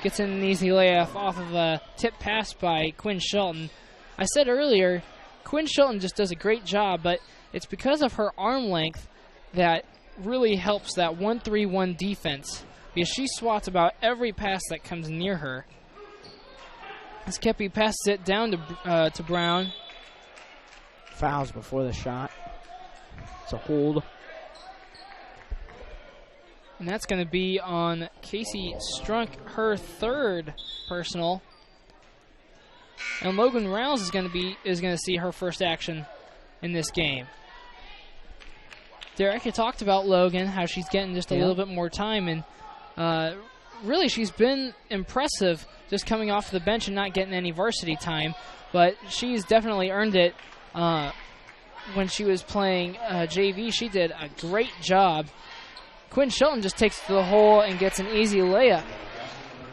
gets an easy layuff off of a tip pass by Quinn Shelton. I said earlier, Quinn Shelton just does a great job, but it's because of her arm length that really helps that 1-3-1 defense, because she swats about every pass that comes near her. As Kepi passes it down to Brown. Fouls before the shot. It's a hold. And that's going to be on Casey Strunk, her third personal. And Logan Rouse is going to see her first action in this game. Derek, you talked about Logan, how she's getting just a little bit more time, and really she's been impressive just coming off the bench and not getting any varsity time, but she's definitely earned it. When she was playing JV, she did a great job. Quinn Shelton just takes it to the hole and gets an easy layup.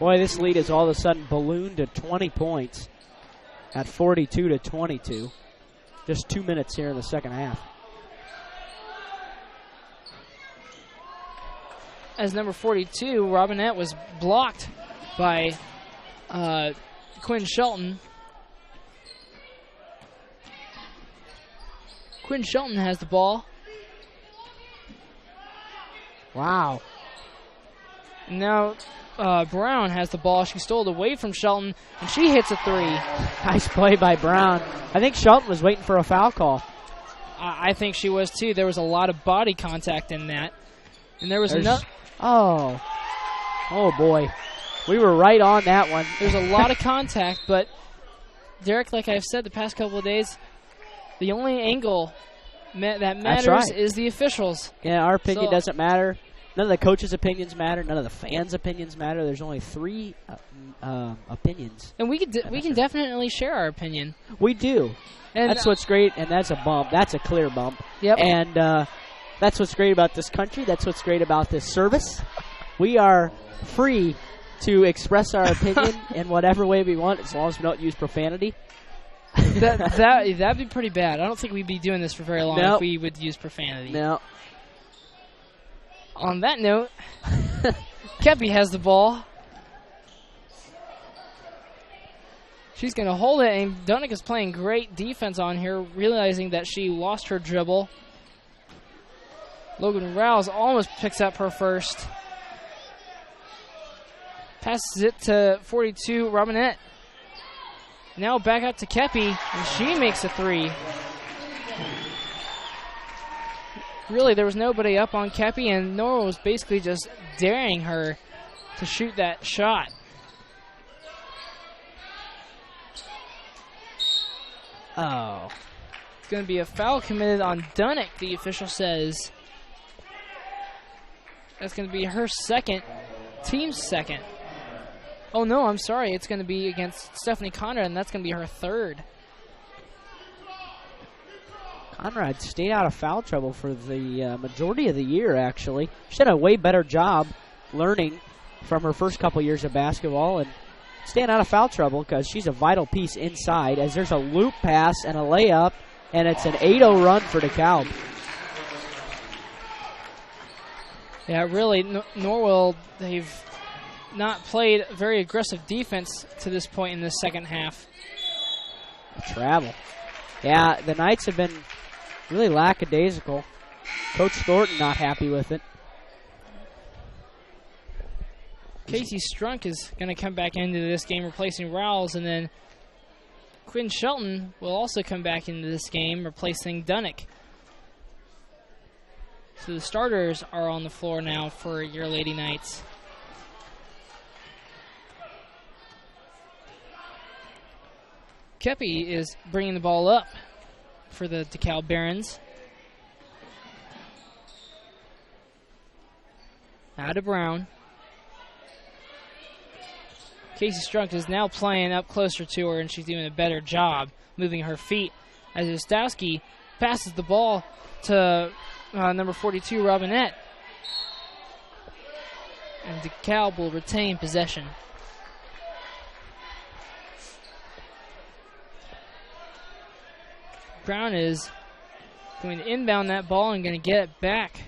Boy, this lead is all of a sudden ballooned to 20 points at 42-22. Just 2 minutes here in the second half. As number 42, Robinette was blocked by Quinn Shelton. Quinn Shelton has the ball. Wow. Now Brown has the ball. She stole it away from Shelton, and she hits a three. Nice play by Brown. I think Shelton was waiting for a foul call. I think she was too. There was a lot of body contact in that. And there was Oh boy. We were right on that one. There's a lot of contact, but Derek, like I've said the past couple of days, the only angle that matters is the officials. Yeah, our opinion doesn't matter. None of the coaches' opinions matter. None of the fans' opinions matter. There's only 3 opinions. And we can definitely share our opinion. We do. And that's what's great, and that's a bump. That's a clear bump. Yep. And that's what's great about this country. That's what's great about this service. We are free to express our opinion in whatever way we want, as long as we don't use profanity. That'd be pretty bad. I don't think we'd be doing this for very long if we would use profanity. No. On that note, Kepi has the ball. She's going to hold it, and Dunick is playing great defense on here, realizing that she lost her dribble. Logan Rouse almost picks up her first. Passes it to 42, Robinette. Now back out to Kepi, and she makes a three. Really, there was nobody up on Kepi, and Norwell was basically just daring her to shoot that shot. Oh. It's going to be a foul committed on Dunick, the official says. That's going to be her second, team's second. Oh, no, I'm sorry. It's going to be against Stephanie Conrad, and that's going to be her third. Conrad stayed out of foul trouble for the majority of the year, actually. She did a way better job learning from her first couple years of basketball and staying out of foul trouble because she's a vital piece inside as there's a loop pass and a layup, and it's an 8-0 run for Dekalb. Yeah, really, Norwell, they've not played very aggressive defense to this point in the second half. Travel. Yeah, the Knights have been really lackadaisical. Coach Thornton not happy with it. Casey Strunk is going to come back into this game replacing Rouse, and then Quinn Shelton will also come back into this game replacing Dunick. So the starters are on the floor now for your Lady Knights. Kepi is bringing the ball up for the Dekalb Barons. Now to Brown. Casey Strunk is now playing up closer to her, and she's doing a better job moving her feet as Ostowski passes the ball to number 42, Robinette. And Dekalb will retain possession. Brown is going to inbound that ball and going to get it back.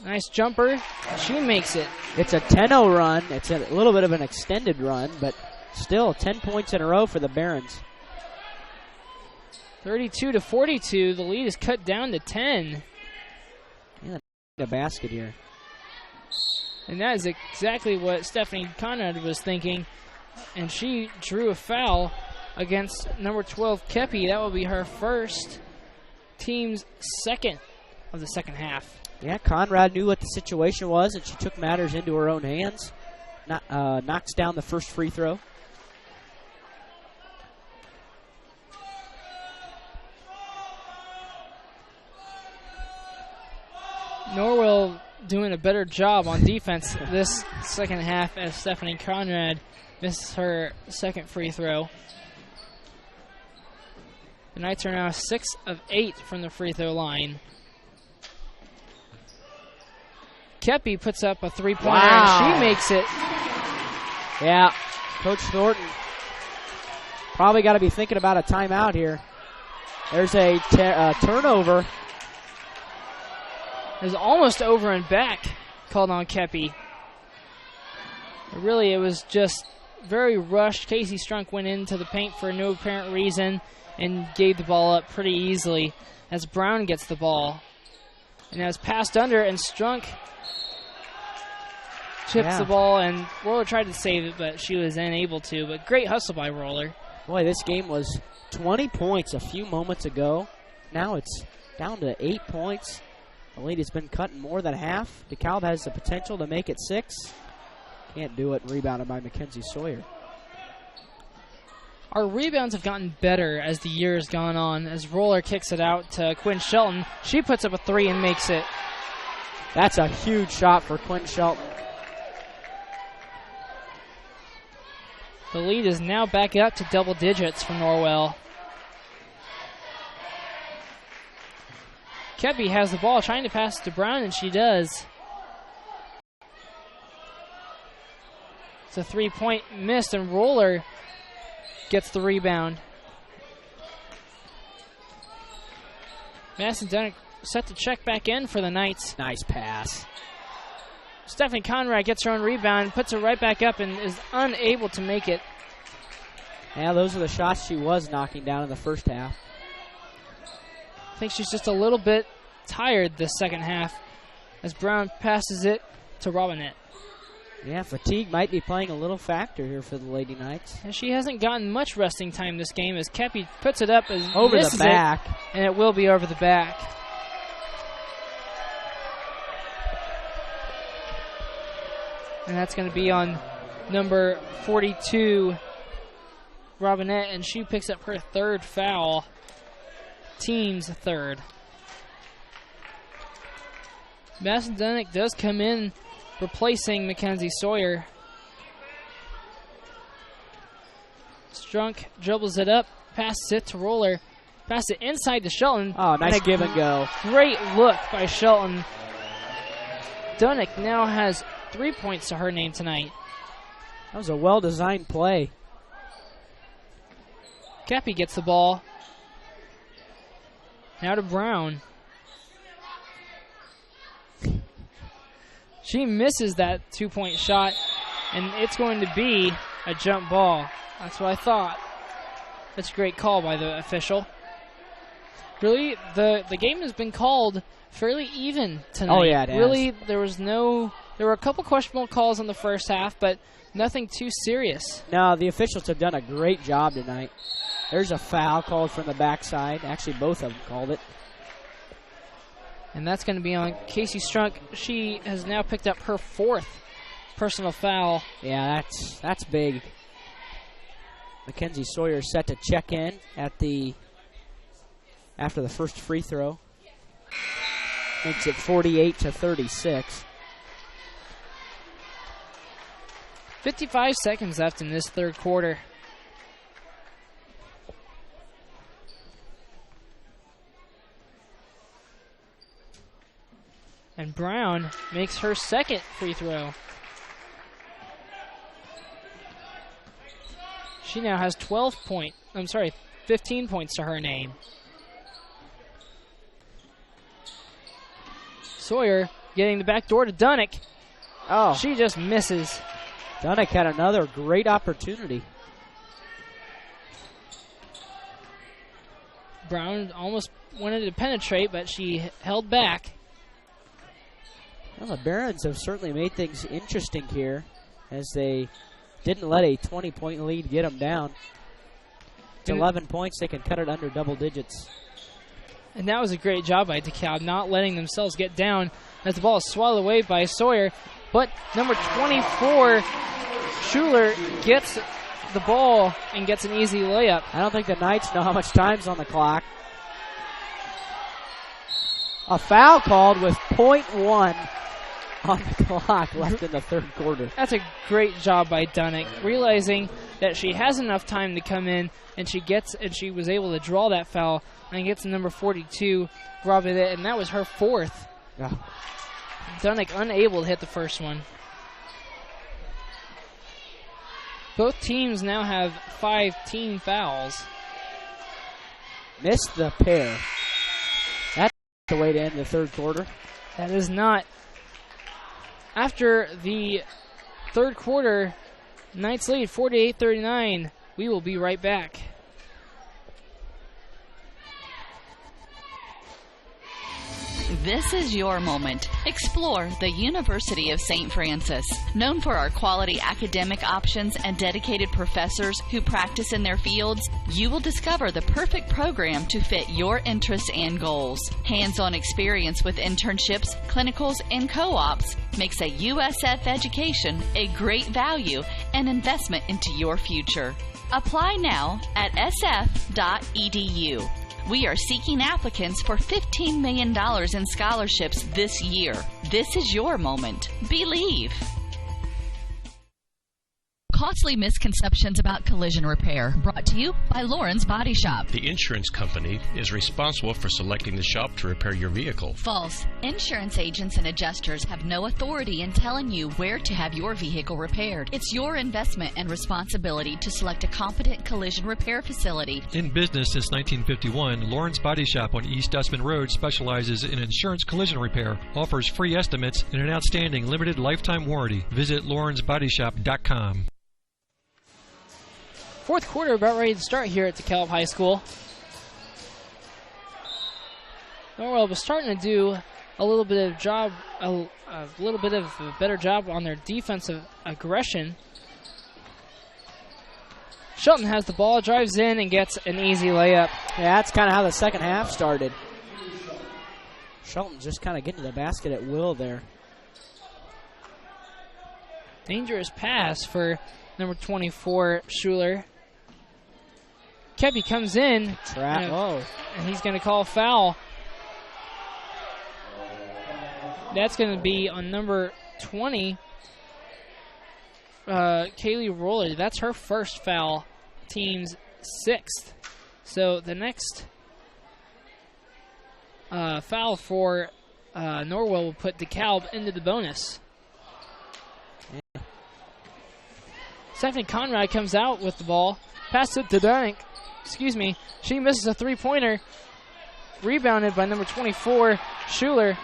Nice jumper. She makes it. It's a 10-0 run. It's a little bit of an extended run, but still 10 points in a row for the Barons. 32-42. The lead is cut down to 10. Yeah, the basket here. And that is exactly what Stephanie Conrad was thinking. And she drew a foul against number 12, Kepi. That will be her first, team's second of the second half. Yeah, Conrad knew what the situation was, and she took matters into her own hands. Knocks down the first free throw. Norwell doing a better job on defense this second half as Stephanie Conrad misses her second free throw. The Knights are now 6 of 8 from the free throw line. Kepi puts up a three-pointer, Wow. and she makes it. Yeah, Coach Thornton probably got to be thinking about a timeout here. There's a turnover. There's almost over and back called on Kepi. Really, it was just very rushed. Casey Strunk went into the paint for no apparent reason and gave the ball up pretty easily as Brown gets the ball. And as passed under, and Strunk chips the ball, and Roller tried to save it, but she was unable to. But great hustle by Roller. Boy, this game was 20 points a few moments ago. Now it's down to 8 points. The lead has been cut in more than half. DeKalb has the potential to make it 6. Can't do it. Rebounded by Mackenzie Sawyer. Our rebounds have gotten better as the year has gone on. As Roller kicks it out to Quinn Shelton, she puts up a three and makes it. That's a huge shot for Quinn Shelton. The lead is now back up to double digits for Norwell. Kepi has the ball, trying to pass to Brown, and she does. It's a three-point missed, and Roller gets the rebound. Madison Dunn set to check back in for the Knights. Nice pass. Stephanie Conrad gets her own rebound, puts it right back up, and is unable to make it. Yeah, those are the shots she was knocking down in the first half. I think she's just a little bit tired this second half as Brown passes it to Robinette. Yeah, fatigue might be playing a little factor here for the Lady Knights. And she hasn't gotten much resting time this game as Kepi puts it up as over misses the back. And it will be over the back. And that's going to be on number 42, Robinette, and she picks up her third foul. Team's third. Madison Dunnick does come in, replacing Mackenzie Sawyer. Strunk dribbles it up, passes it to Roller, passes it inside to Shelton. Oh, nice give and go. Great look by Shelton. Dunnick now has 3 points to her name tonight. That was a well-designed play. Kepi gets the ball. Now to Brown. She misses that 2-point shot, and it's going to be a jump ball. That's what I thought. That's a great call by the official. Really, the game has been called fairly even tonight. Oh, yeah, it has. Really, there were a couple questionable calls in the first half, but nothing too serious. No, the officials have done a great job tonight. There's a foul called from the backside. Actually, both of them called it. And that's going to be on Casey Strunk. She has now picked up her 4th personal foul. Yeah, that's big. Mackenzie Sawyer set to check in after the first free throw. Makes it 48-36. 55 seconds left in this third quarter. And Brown makes her second free throw. She now has 15 points to her name. Sawyer getting the back door to Dunnick. Oh. She just misses. Dunnick had another great opportunity. Brown almost wanted to penetrate, but she held back. Well, the Barons have certainly made things interesting here as they didn't let a 20-point lead get them down. To 11 points, they can cut it under double digits. And that was a great job by Dekalb, not letting themselves get down as the ball is swallowed away by Sawyer. But number 24, Schuler, gets the ball and gets an easy layup. I don't think the Knights know how much time's on the clock. A foul called with .1 on the clock left in the third quarter. That's a great job by Dunnick, realizing that she has enough time to come in, and she was able to draw that foul and gets to number 42, Robinette, and that was her 4th. Oh. Dunnick unable to hit the first one. Both teams now have 5 team fouls. Missed the pair. That's the way to end the third quarter. That is not. After the third quarter, Knights lead 48-39. We will be right back. This is your moment. Explore the University of St. Francis. Known for our quality academic options and dedicated professors who practice in their fields, you will discover the perfect program to fit your interests and goals. Hands-on experience with internships, clinicals, and co-ops makes a USF education a great value and investment into your future. Apply now at sf.edu. We are seeking applicants for $15 million in scholarships this year. This is your moment. Believe. Costly misconceptions about collision repair. Brought to you by Lauren's Body Shop. The insurance company is responsible for selecting the shop to repair your vehicle. False. Insurance agents and adjusters have no authority in telling you where to have your vehicle repaired. It's your investment and responsibility to select a competent collision repair facility. In business since 1951, Lauren's Body Shop on East Dustman Road specializes in insurance collision repair, offers free estimates, and an outstanding limited lifetime warranty. Visit lawrensbodyshop.com. Fourth quarter about ready to start here at Dekalb High School. Norwell was starting to do a little bit of a better job on their defensive aggression. Shelton has the ball, drives in, and gets an easy layup. Yeah, that's kind of how the second half started. Shelton just kind of getting to the basket at will there. Dangerous pass for number 24, Schuler. Kepi comes in, and he's going to call a foul. That's going to be on number 20, Kaylee Roller. That's her first foul, team's 6th. So the next foul for Norwell will put Dekalb into the bonus. Yeah. Stephanie Conrad comes out with the ball. Pass it to Dunnick. She misses a three-pointer. Rebounded by number 24, Schuler.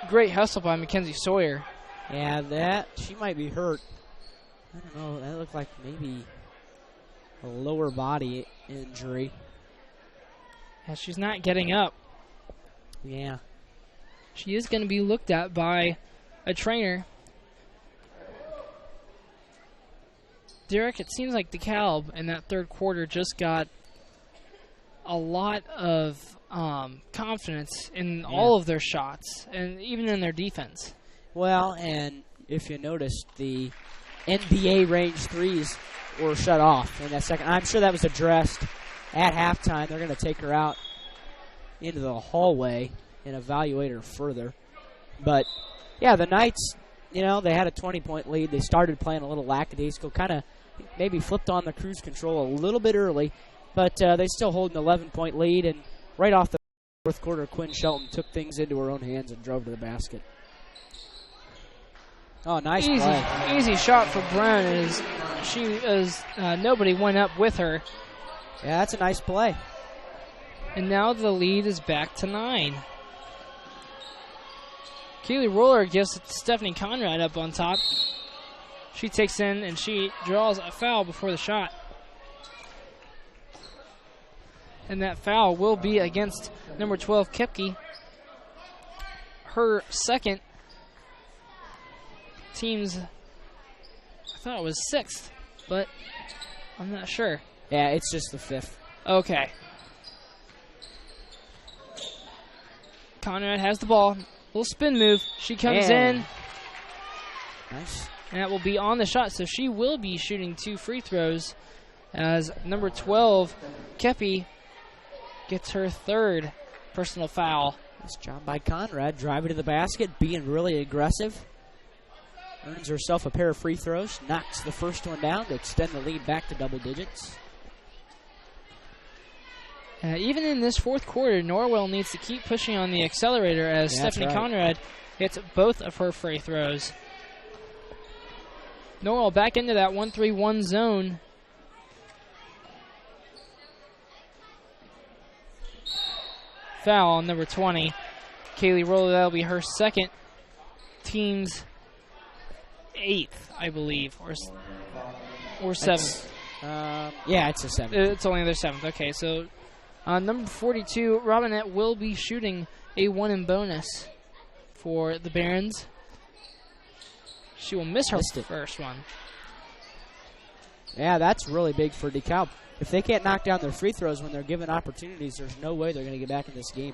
Great hustle by Mackenzie Sawyer. Yeah, she might be hurt. I don't know. That looked like maybe a lower body injury. Yeah, she's not getting up. Yeah. She is going to be looked at by a trainer. Derek, it seems like Dekalb in that third quarter just got a lot of confidence in all of their shots and even in their defense. Well, and if you noticed, the NBA range threes were shut off in that second. I'm sure that was addressed at halftime. They're going to take her out into the hallway and evaluate her further. But, yeah, the Knights, they had a 20-point lead. They started playing a little lackadaisical, kind of maybe flipped on the cruise control a little bit early, but they still hold an 11-point lead, and right off the fourth quarter, Quinn Shelton took things into her own hands and drove to the basket. Oh, nice play. Easy shot for Brown as nobody went up with her. Yeah, that's a nice play. And now the lead is back to 9. Keely Roller gives Stephanie Conrad up on top. She takes in and she draws a foul before the shot. And that foul will be against number 12, Kepke. Her second. Team's, I thought it was 6th, but I'm not sure. Yeah, it's just the 5th. Okay. Conrad has the ball. Little spin move. She comes in. Nice. And that will be on the shot, so she will be shooting 2 free throws as number 12, Kepi, gets her 3rd personal foul. Nice job by Conrad, driving to the basket, being really aggressive. Earns herself a pair of free throws, knocks the first one down to extend the lead back to double digits. Even in this fourth quarter, Norwell needs to keep pushing on the accelerator as Stephanie Conrad hits both of her free throws. Norwell back into that 1-3-1 zone. Foul on number 20. Kaylee Roller, that'll be her second, team's 8th, I believe, or 7th. Yeah, it's a 7th. It's only their 7th. Okay, so number 42, Robinette, will be shooting a 1 in bonus for the Barons. She will miss her first one. Yeah, that's really big for Dekalb. If they can't knock down their free throws when they're given opportunities, there's no way they're going to get back in this game.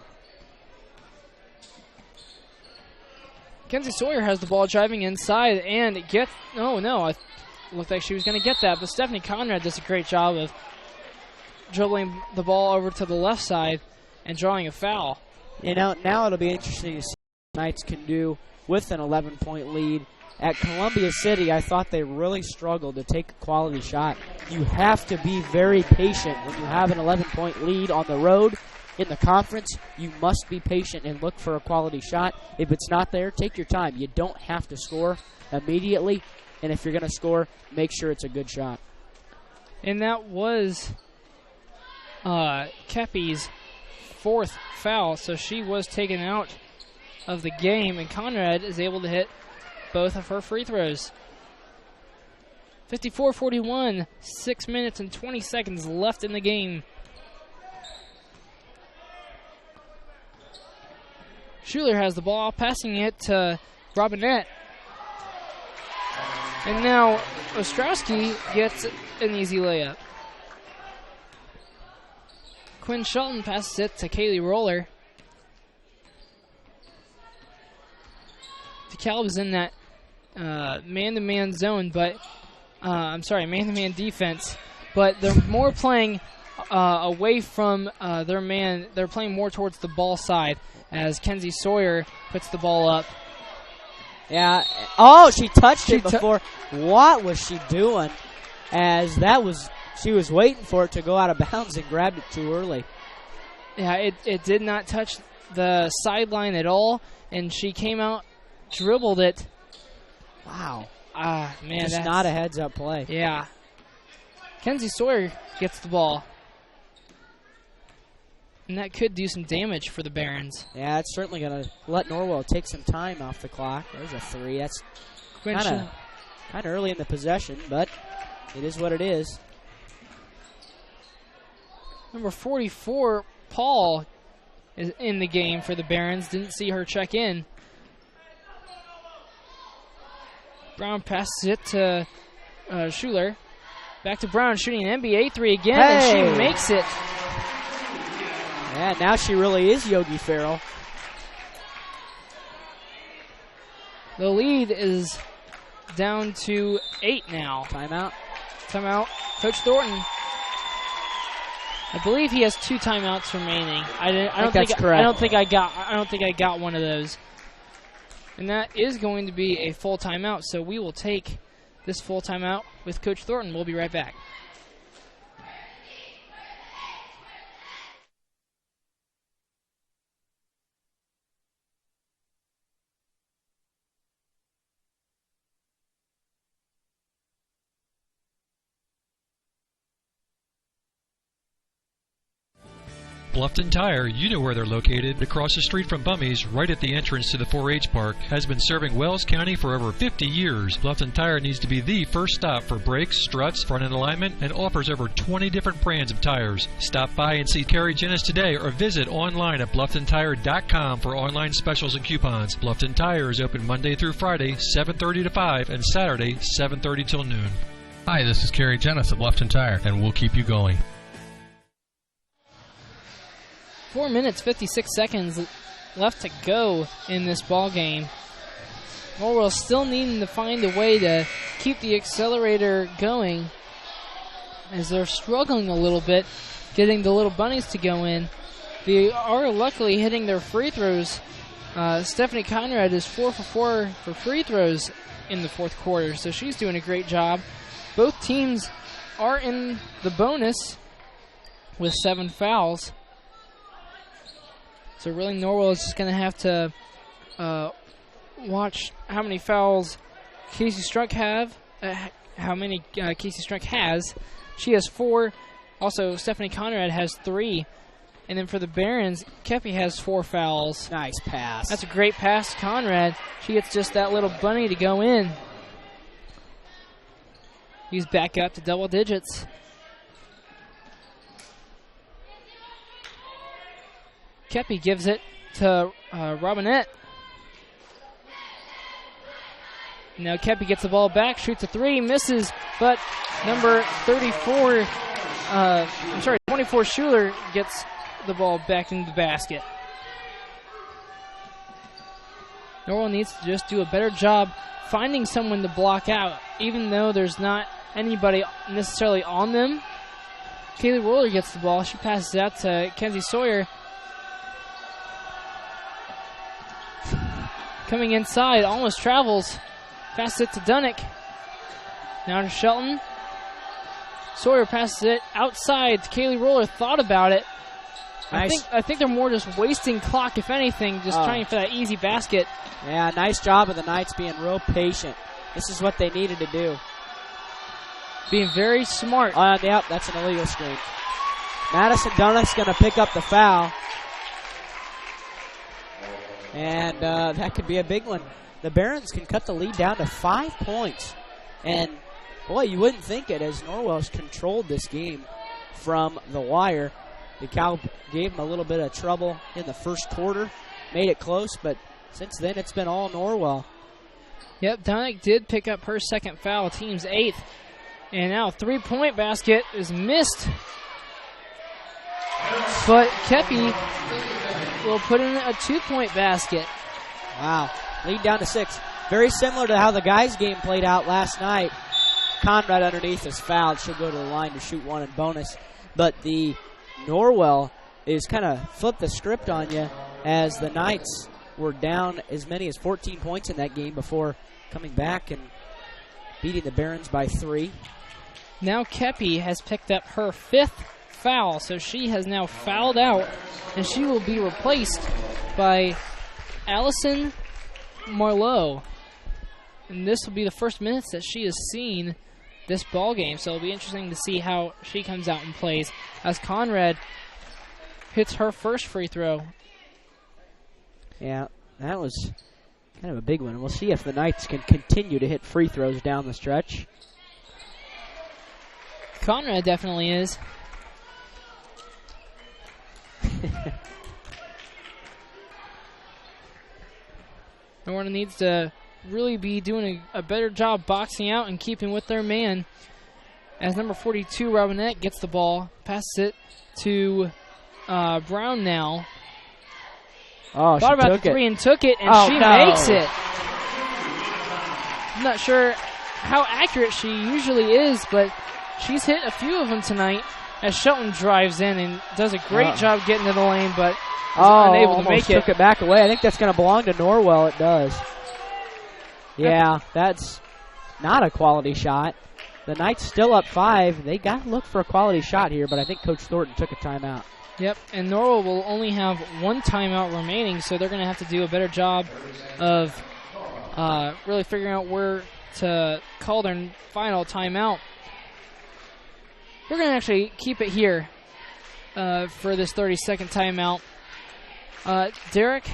Kenzie Sawyer has the ball driving inside and gets... Oh, no. It looked like she was going to get that, but Stephanie Conrad does a great job of dribbling the ball over to the left side and drawing a foul. You know, now it'll be interesting to see what the Knights can do with an 11-point lead. At Columbia City, I thought they really struggled to take a quality shot. You have to be very patient when you have an 11-point lead on the road. In the conference, you must be patient and look for a quality shot. If it's not there, take your time. You don't have to score immediately, and if you're going to score, make sure it's a good shot. And that was Kepi's 4th foul, so she was taken out of the game, and Conrad is able to hit both of her free throws. 54-41, 6 minutes and 20 seconds left in the game. Schuler has the ball, passing it to Robinette. And now Ostrowski gets an easy layup. Quinn Shelton passes it to Kaylee Roller. Dekalb is in that man-to-man zone, but man-to-man defense, but they're more playing away from their man. They're playing more towards the ball side as Kenzie Sawyer puts the ball up. Yeah. Oh, she touched it before. What was she doing? As she was waiting for it to go out of bounds and grabbed it too early. Yeah, it did not touch the sideline at all, and she came out, dribbled it. Wow. Man, just that's not a heads-up play. Yeah. Kenzie Sawyer gets the ball. And that could do some damage for the Barons. Yeah, it's certainly going to let Norwell take some time off the clock. There's a 3. That's kind of early in the possession, but it is what it is. Number 44, Paul, is in the game for the Barons. Didn't see her check in. Brown passes it to Schuler. Back to Brown, shooting an NBA 3 again, and she makes it. Yeah, now she really is Yogi Ferrell. The lead is down to 8 now. Timeout. Coach Thornton. I believe he has 2 timeouts remaining. I don't think correct. I don't think I got one of those. And that is going to be a full timeout, so we will take this full timeout with Coach Thornton. We'll be right back. Bluffton Tire, you know where they're located, across the street from Bummy's, right at the entrance to the 4-H park, has been serving Wells County for over 50 years. Bluffton Tire needs to be the first stop for brakes, struts, front end alignment, and offers over 20 different brands of tires. Stop by and see Carrie Jennis today or visit online at BlufftonTire.com for online specials and coupons. Bluffton Tire is open Monday through Friday, 7:30 to 5, and Saturday, 7:30 till noon. Hi, this is Carrie Jennis at Bluffton Tire, and we'll keep you going. 4 minutes, 56 seconds left to go in this ball game. Norwell still needing to find a way to keep the accelerator going as they're struggling a little bit getting the little bunnies to go in. They are luckily hitting their free throws. Stephanie Conrad is 4 for 4 for free throws in the fourth quarter, so she's doing a great job. Both teams are in the bonus with 7 fouls. So really Norwell is just going to have to watch how many fouls Casey Strunk has. She has 4. Also, Stephanie Conrad has 3. And then for the Barons, Kepi has 4 fouls. Nice pass. That's a great pass to Conrad. She gets just that little bunny to go in. He's back up to double digits. Kepi gives it to Robinette. Now Kepi gets the ball back, shoots a 3, misses, but number 24 Schuler gets the ball back into the basket. Norwell needs to just do a better job finding someone to block out, even though there's not anybody necessarily on them. Kaylee Roller gets the ball. She passes out to Kenzie Sawyer. Coming inside, almost travels. Passes it to Dunnick. Now to Shelton. Sawyer passes it outside to Kaylee Roller. Thought about it. Nice. I think they're more just wasting clock, if anything, just trying for that easy basket. Yeah, nice job of the Knights being real patient. This is what they needed to do. Being very smart. Yep, that's an illegal screen. Madison Dunnick's going to pick up the foul. And that could be a big one. The Barons can cut the lead down to 5 points. And, boy, you wouldn't think it as Norwell's controlled this game from the wire. Dekalb gave them a little bit of trouble in the first quarter, made it close, but since then it's been all Norwell. Yep, Dunnick did pick up her second foul, team's 8th. And now a 3-point basket is missed. But Kepi will put in a 2-point basket. Wow, lead down to 6. Very similar to how the guys' game played out last night. Conrad underneath is fouled. She'll go to the line to shoot 1 in bonus. But the Norwell is kind of flipped the script on you as the Knights were down as many as 14 points in that game before coming back and beating the Barons by 3. Now Kepi has picked up her 5th foul, so she has now fouled out, and she will be replaced by Allison Marlowe. And this will be the first minutes that she has seen this ball game, so it'll be interesting to see how she comes out and plays as Conrad hits her first free throw. Yeah, that was kind of a big one. We'll see if the Knights can continue to hit free throws down the stretch. Conrad definitely is. Norwell needs to really be doing a better job boxing out and keeping with their man. As number 42, Robinette, gets the ball, passes it to Brown now. Oh, thought about the 3 and took it, and she makes it. I'm not sure how accurate she usually is, but she's hit a few of them tonight as Shelton drives in and does a great job getting to the lane, but is unable to make it. Took it back away. I think that's going to belong to Norwell. It does. Yeah, that's not a quality shot. The Knights still up 5. They got to look for a quality shot here, but I think Coach Thornton took a timeout. Yep, and Norwell will only have 1 timeout remaining, so they're going to have to do a better job of really figuring out where to call their final timeout. We're going to actually keep it here for this 30-second timeout. Derek,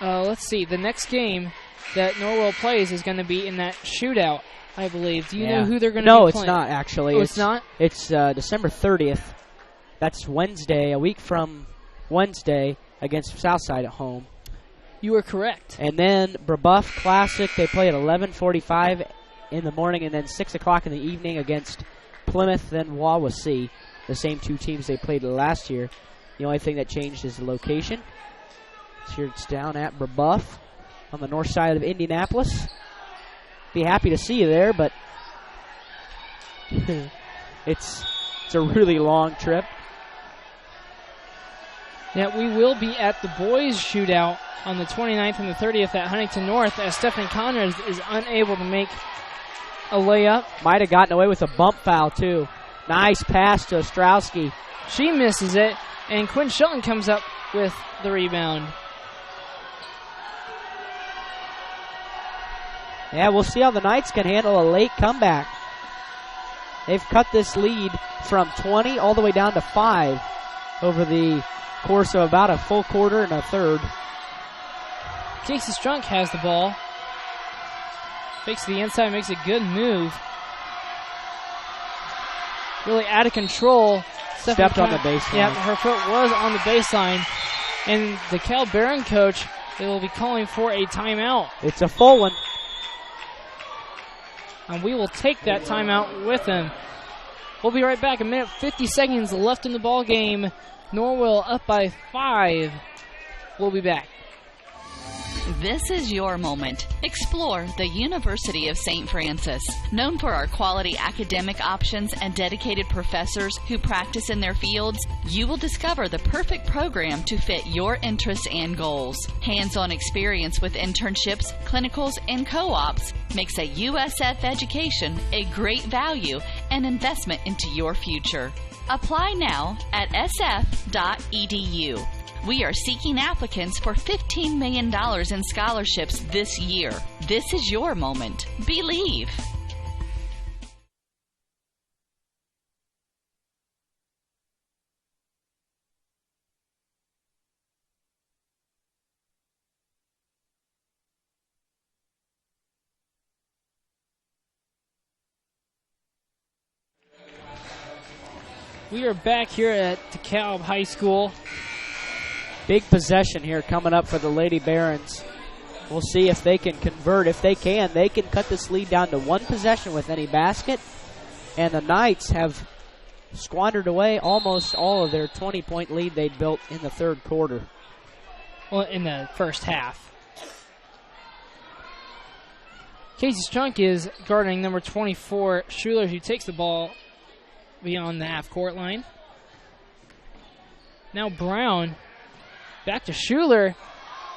let's see. The next game that Norwell plays is going to be in that shootout, I believe. Do you know who they're going to be playing? No, it's not, actually. Oh, it's not? It's December 30th. That's Wednesday, a week from Wednesday, against Southside at home. You are correct. And then Brebeuf Classic, they play at 11:45 in the morning, and then 6 o'clock in the evening against Plymouth, then Wawasee, the same 2 teams they played last year. The only thing that changed is the location. Here it's down at Brebeuf on the north side of Indianapolis. Be happy to see you there, but it's a really long trip. Yeah, we will be at the boys' shootout on the 29th and the 30th at Huntington North as Stephanie Conrad is unable to make a layup. Might have gotten away with a bump foul, too. Nice pass to Ostrowski. She misses it, and Quinn Shelton comes up with the rebound. Yeah, we'll see how the Knights can handle a late comeback. They've cut this lead from 20 all the way down to 5 over the course of about a full quarter and a third. Casey Strunk has the ball. Fakes to the inside, makes a good move. Really out of control. Stepped on the baseline. Yeah, her foot was on the baseline. And the Dekalb Barron coach, they will be calling for a timeout. It's a full one. And we will take that timeout with them. We'll be right back. 1:50 seconds left in the ball game. Norwell up by 5. We'll be back. This is your moment. Explore the University of St. Francis. Known for our quality academic options and dedicated professors who practice in their fields, you will discover the perfect program to fit your interests and goals. Hands-on experience with internships, clinicals, and co-ops makes a USF education a great value and investment into your future. Apply now at sf.edu. We are seeking applicants for $15 million in scholarships this year. This is your moment. Believe. We are back here at DeKalb High School. Big possession here coming up for the Lady Barons. We'll see if they can convert. If they can cut this lead down to one possession with any basket. And the Knights have squandered away almost all of their 20-point lead they built in the third quarter. Well, in the first half. Casey Strunk is guarding number 24, Schuler, who takes the ball beyond the half-court line. Now Brown. Back to Schuler.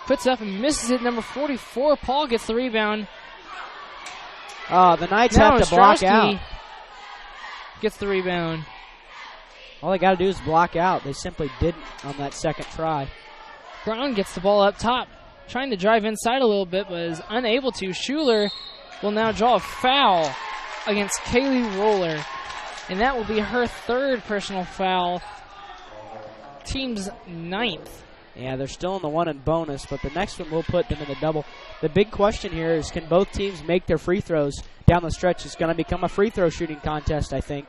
Puts up and misses it. Number 44, Paul gets the rebound. The Knights have to block out. Gets the rebound. All they got to do is block out. They simply didn't on that second try. Brown gets the ball up top. Trying to drive inside a little bit, but is unable to. Schuler will now draw a foul against Kaylee Roller. And that will be her third personal foul. Team's 9th. Yeah, they're still in the one and bonus, but the next one will put them in the double. The big question here is, can both teams make their free throws down the stretch? It's going to become a free throw shooting contest, I think.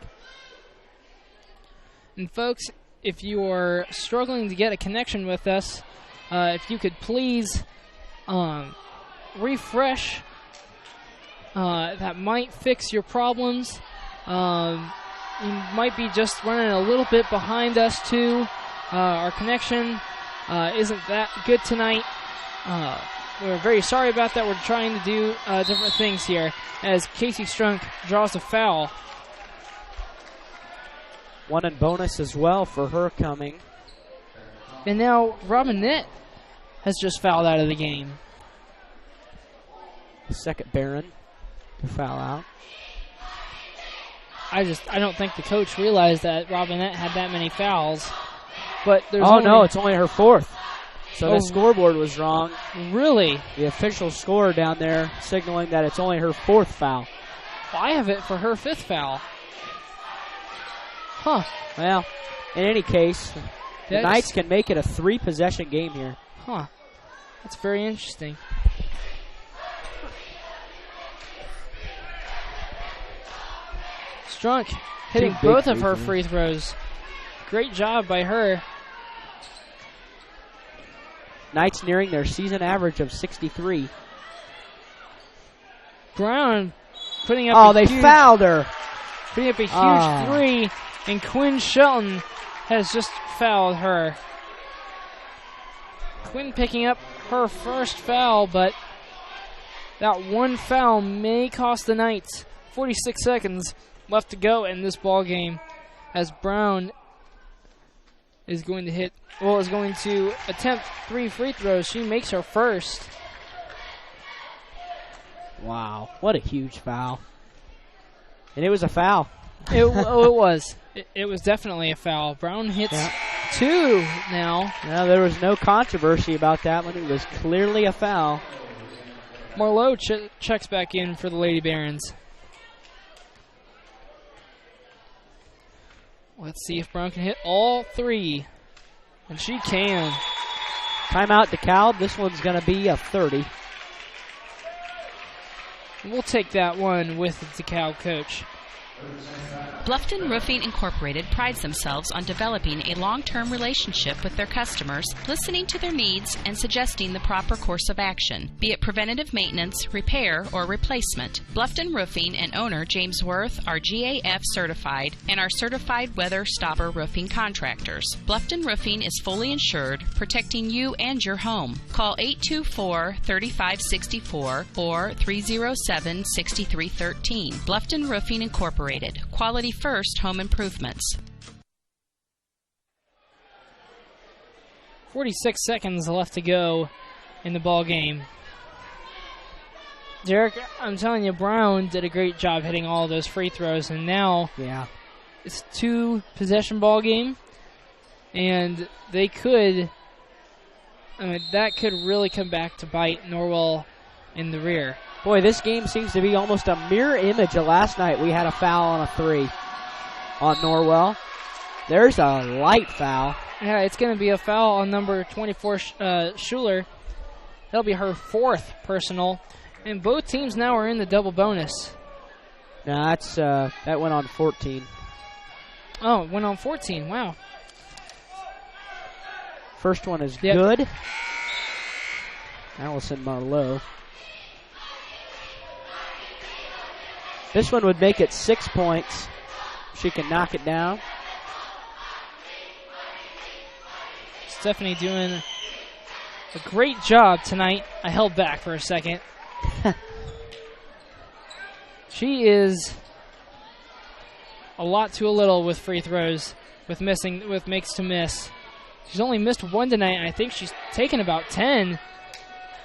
And folks, if you are struggling to get a connection with us, if you could please refresh, that might fix your problems. You might be just running a little bit behind us too. Our connection isn't that good tonight. We're very sorry about that. We're trying to do different things here as Casey Strunk draws a foul. One and bonus as well for her coming. And now Robinette has just fouled out of the game. Second Barron to foul out. I don't think the coach realized that Robinette had that many fouls. But there's no, it's only her fourth. So the scoreboard was wrong. Really? The official score down there signaling that it's only her fourth foul. Well, I have it for her fifth foul. Huh. Well, in any case, the Knights can make it a 3-possession game here. Huh. That's very interesting. Strunk hitting both of her free throws. Great job by her. Knights nearing their season average of 63. Brown putting up fouled her. Putting up a huge three, and Quinn Shelton has just fouled her. Quinn picking up her first foul, but that one foul may cost the Knights. 46 seconds left to go in this ball game as Brown is going to attempt 3 free throws. She makes her first. Wow, what a huge foul. And it was a foul. It was. It was definitely a foul. Brown hits 2 now. No, there was no controversy about that one. It was clearly a foul. Marlowe checks back in for the Lady Barons. Let's see if Brown can hit all 3. And she can. Timeout Dekalb. This one's going to be a 30. We'll take that one with the Dekalb coach. Bluffton Roofing Incorporated prides themselves on developing a long-term relationship with their customers, listening to their needs and suggesting the proper course of action, be it preventative maintenance, repair, or replacement. Bluffton Roofing and owner James Worth are GAF certified and are certified weather stopper roofing contractors. Bluffton Roofing is fully insured, protecting you and your home. Call 824-3564 or 307-6313. Bluffton Roofing Incorporated. Quality first home improvements. 46 seconds left to go in the ball game. Derek, I'm telling you, Brown did a great job hitting all those free throws, and now it's 2-possession ball game, and they could, that could really come back to bite Norwell in the rear. Boy, this game seems to be almost a mirror image of last night. We had a foul on a 3 on Norwell. There's a light foul. Yeah, it's going to be a foul on number 24, Schuler. That'll be her 4th personal. And both teams now are in the double bonus. No, that went on 14. Oh, it went on 14. Wow. First one is good. Allison Marlowe. This one would make it 6 points. She can knock it down. Stephanie doing a great job tonight. I held back for a second. She is a lot to a little with free throws, with makes to miss. She's only missed 1 tonight, and I think she's taken about 10.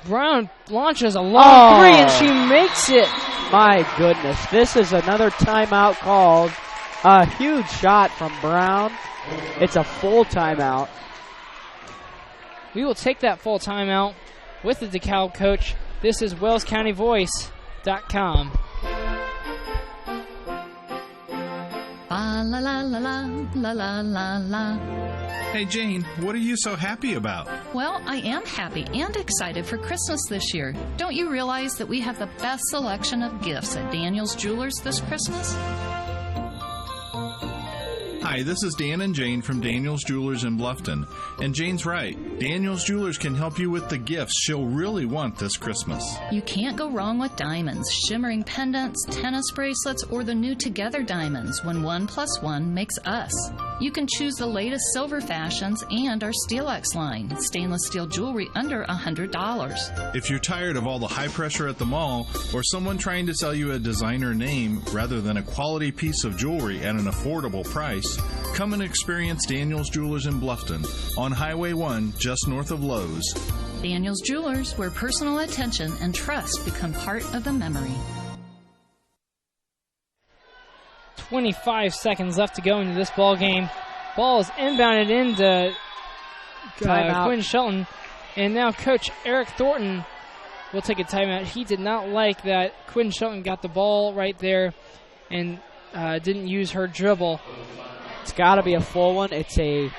Brown launches a long 3, and she makes it. My goodness, this is another timeout called. A huge shot from Brown. It's a full timeout. We will take that full timeout with the Dekalb coach. This is WellsCountyVoice.com. La la la la la la la la. Hey Jane, what are you so happy about? Well, I am happy and excited for Christmas this year. Don't you realize that we have the best selection of gifts at Daniel's Jewelers this Christmas? Hi, this is Dan and Jane from Daniel's Jewelers in Bluffton. And Jane's right. Daniel's Jewelers can help you with the gifts she'll really want this Christmas. You can't go wrong with diamonds, shimmering pendants, tennis bracelets, or the new Together diamonds when 1 + 1 makes us. You can choose the latest silver fashions and our Steelex line, stainless steel jewelry under $100. If you're tired of all the high pressure at the mall or someone trying to sell you a designer name rather than a quality piece of jewelry at an affordable price, come and experience Daniel's Jewelers in Bluffton on Highway 1 just north of Lowe's. Daniel's Jewelers, where personal attention and trust become part of the memory. 25 seconds left to go into this ball game. Ball is inbounded into Quinn Shelton. And now Coach Eric Thornton will take a timeout. He did not like that Quinn Shelton got the ball right there and didn't use her dribble. It's got to be a full one. It's if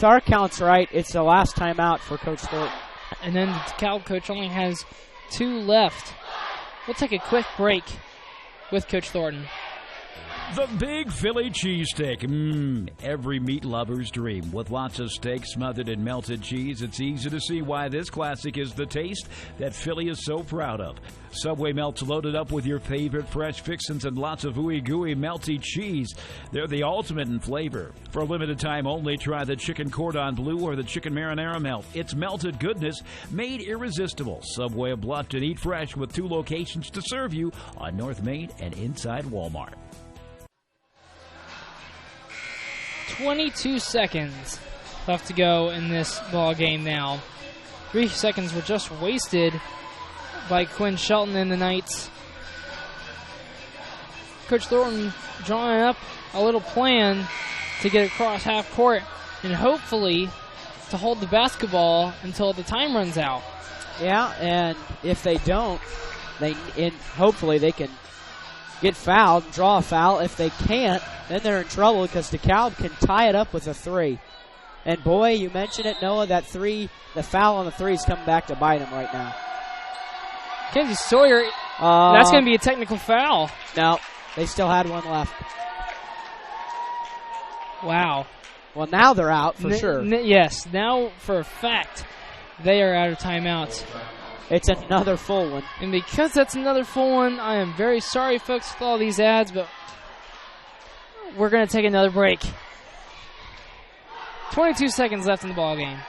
our count's right, it's the last timeout for Coach Thornton. And then the Dekalb coach only has 2 left. We'll take a quick break with Coach Thornton. The Big Philly Cheesesteak. Every meat lover's dream. With lots of steak smothered in melted cheese, it's easy to see why this classic is the taste that Philly is so proud of. Subway melts loaded up with your favorite fresh fixins and lots of ooey-gooey melty cheese. They're the ultimate in flavor. For a limited time only, try the chicken cordon bleu or the chicken marinara melt. It's melted goodness made irresistible. Subway of Bluffton. Eat fresh with 2 locations to serve you on North Main and inside Walmart. 22 seconds left to go in this ball game now. 3 seconds were just wasted by Quinn Shelton and the Knights. Coach Thornton drawing up a little plan to get across half court and hopefully to hold the basketball until the time runs out. Yeah, and if they don't, hopefully they can get fouled and draw a foul. If they can't, then they're in trouble because DeKalb can tie it up with a 3. And boy, you mentioned it, Noah, that 3, the foul on the 3 is coming back to bite him right now. Kenzie Sawyer, that's going to be a technical foul. No, they still had one left. Wow. Well, now they're out for sure. Yes, now for a fact they are out of timeouts. It's another full one. And because that's another full one, I am very sorry, folks, with all these ads, but we're going to take another break. 22 seconds left in the ball game.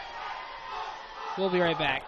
We'll be right back.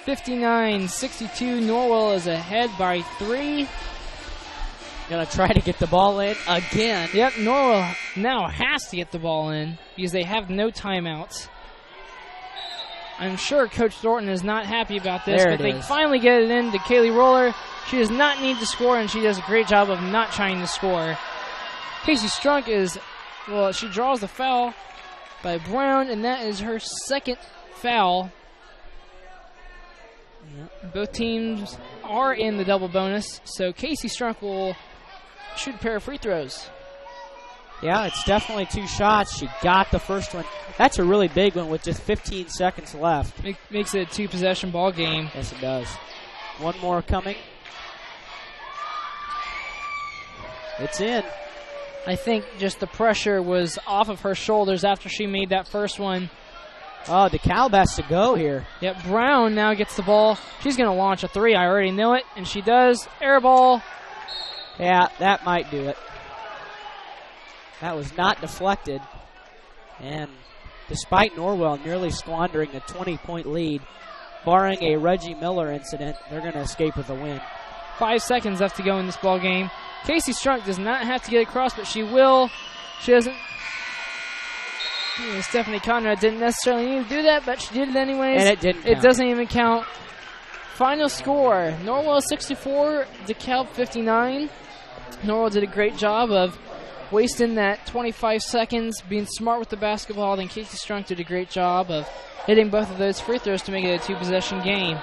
(59-62). Norwell is ahead by 3. Gonna try to get the ball in again. Yep, Norwell now has to get the ball in because they have no timeouts. I'm sure Coach Thornton is not happy about this, but they finally get it in to Kaylee Roller. She does not need to score, and she does a great job of not trying to score. Casey Strunk she draws the foul by Brown, and that is her second foul. Yep. Both teams are in the double bonus, so Casey Strunk will shoot a pair of free throws. Yeah, it's definitely 2 shots. She got the first one. That's a really big one with just 15 seconds left. Makes it a 2-possession ball game. Yes, it does. One more coming. It's in. I think just the pressure was off of her shoulders after she made that first one. Oh, DeKalb has to go here. Yep, Brown now gets the ball. She's going to launch a 3. I already know it, and she does. Air ball. Yeah, that might do it. That was not deflected. And despite Norwell nearly squandering a 20-point lead, barring a Reggie Miller incident, they're going to escape with a win. 5 seconds left to go in this ball game. Casey Strunk does not have to get across, but she will. She doesn't. Stephanie Conrad didn't necessarily need to do that, but she did it anyways. And it didn't count. It doesn't even count. Final score, Norwell 64, DeKalb 59. Norwell did a great job of wasting that 25 seconds, being smart with the basketball. Then Casey Strunk did a great job of hitting both of those free throws to make it a 2-possession game.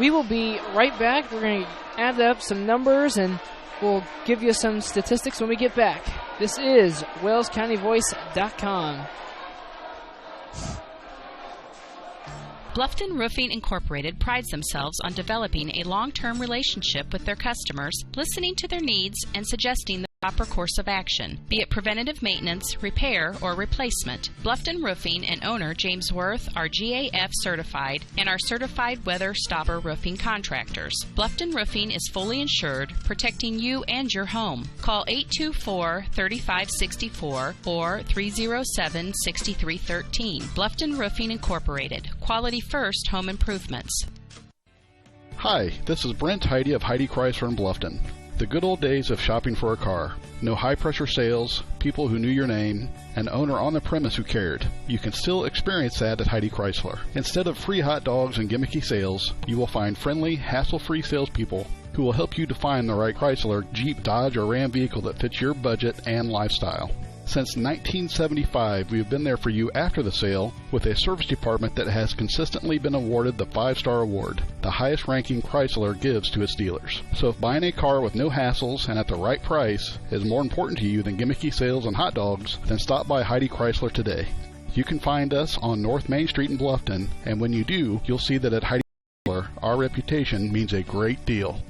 We will be right back. We're going to add up some numbers, and we'll give you some statistics when we get back. This is WalesCountyVoice.com. Bluffton Roofing Incorporated prides themselves on developing a long-term relationship with their customers, listening to their needs, and suggesting the proper course of action, be it preventative maintenance, repair, or replacement. Bluffton Roofing and owner James Worth are GAF certified and are certified weather stopper roofing contractors. Bluffton Roofing is fully insured, protecting you and your home. Call 824-3564 or 307-6313. Bluffton Roofing Incorporated. Quality first home improvements. Hi, this is Brent Heidi of Heidi Chrysler in Bluffton. The good old days of shopping for a car. No high-pressure sales, people who knew your name, an owner on the premise who cared. You can still experience that at Heidi Chrysler. Instead of free hot dogs and gimmicky sales, you will find friendly, hassle-free salespeople who will help you define the right Chrysler, Jeep, Dodge, or Ram vehicle that fits your budget and lifestyle. Since 1975, we have been there for you after the sale with a service department that has consistently been awarded the 5-star award, the highest ranking Chrysler gives to its dealers. So if buying a car with no hassles and at the right price is more important to you than gimmicky sales and hot dogs, then stop by Heidi Chrysler today. You can find us on North Main Street in Bluffton, and when you do, you'll see that at Heidi Chrysler, our reputation means a great deal.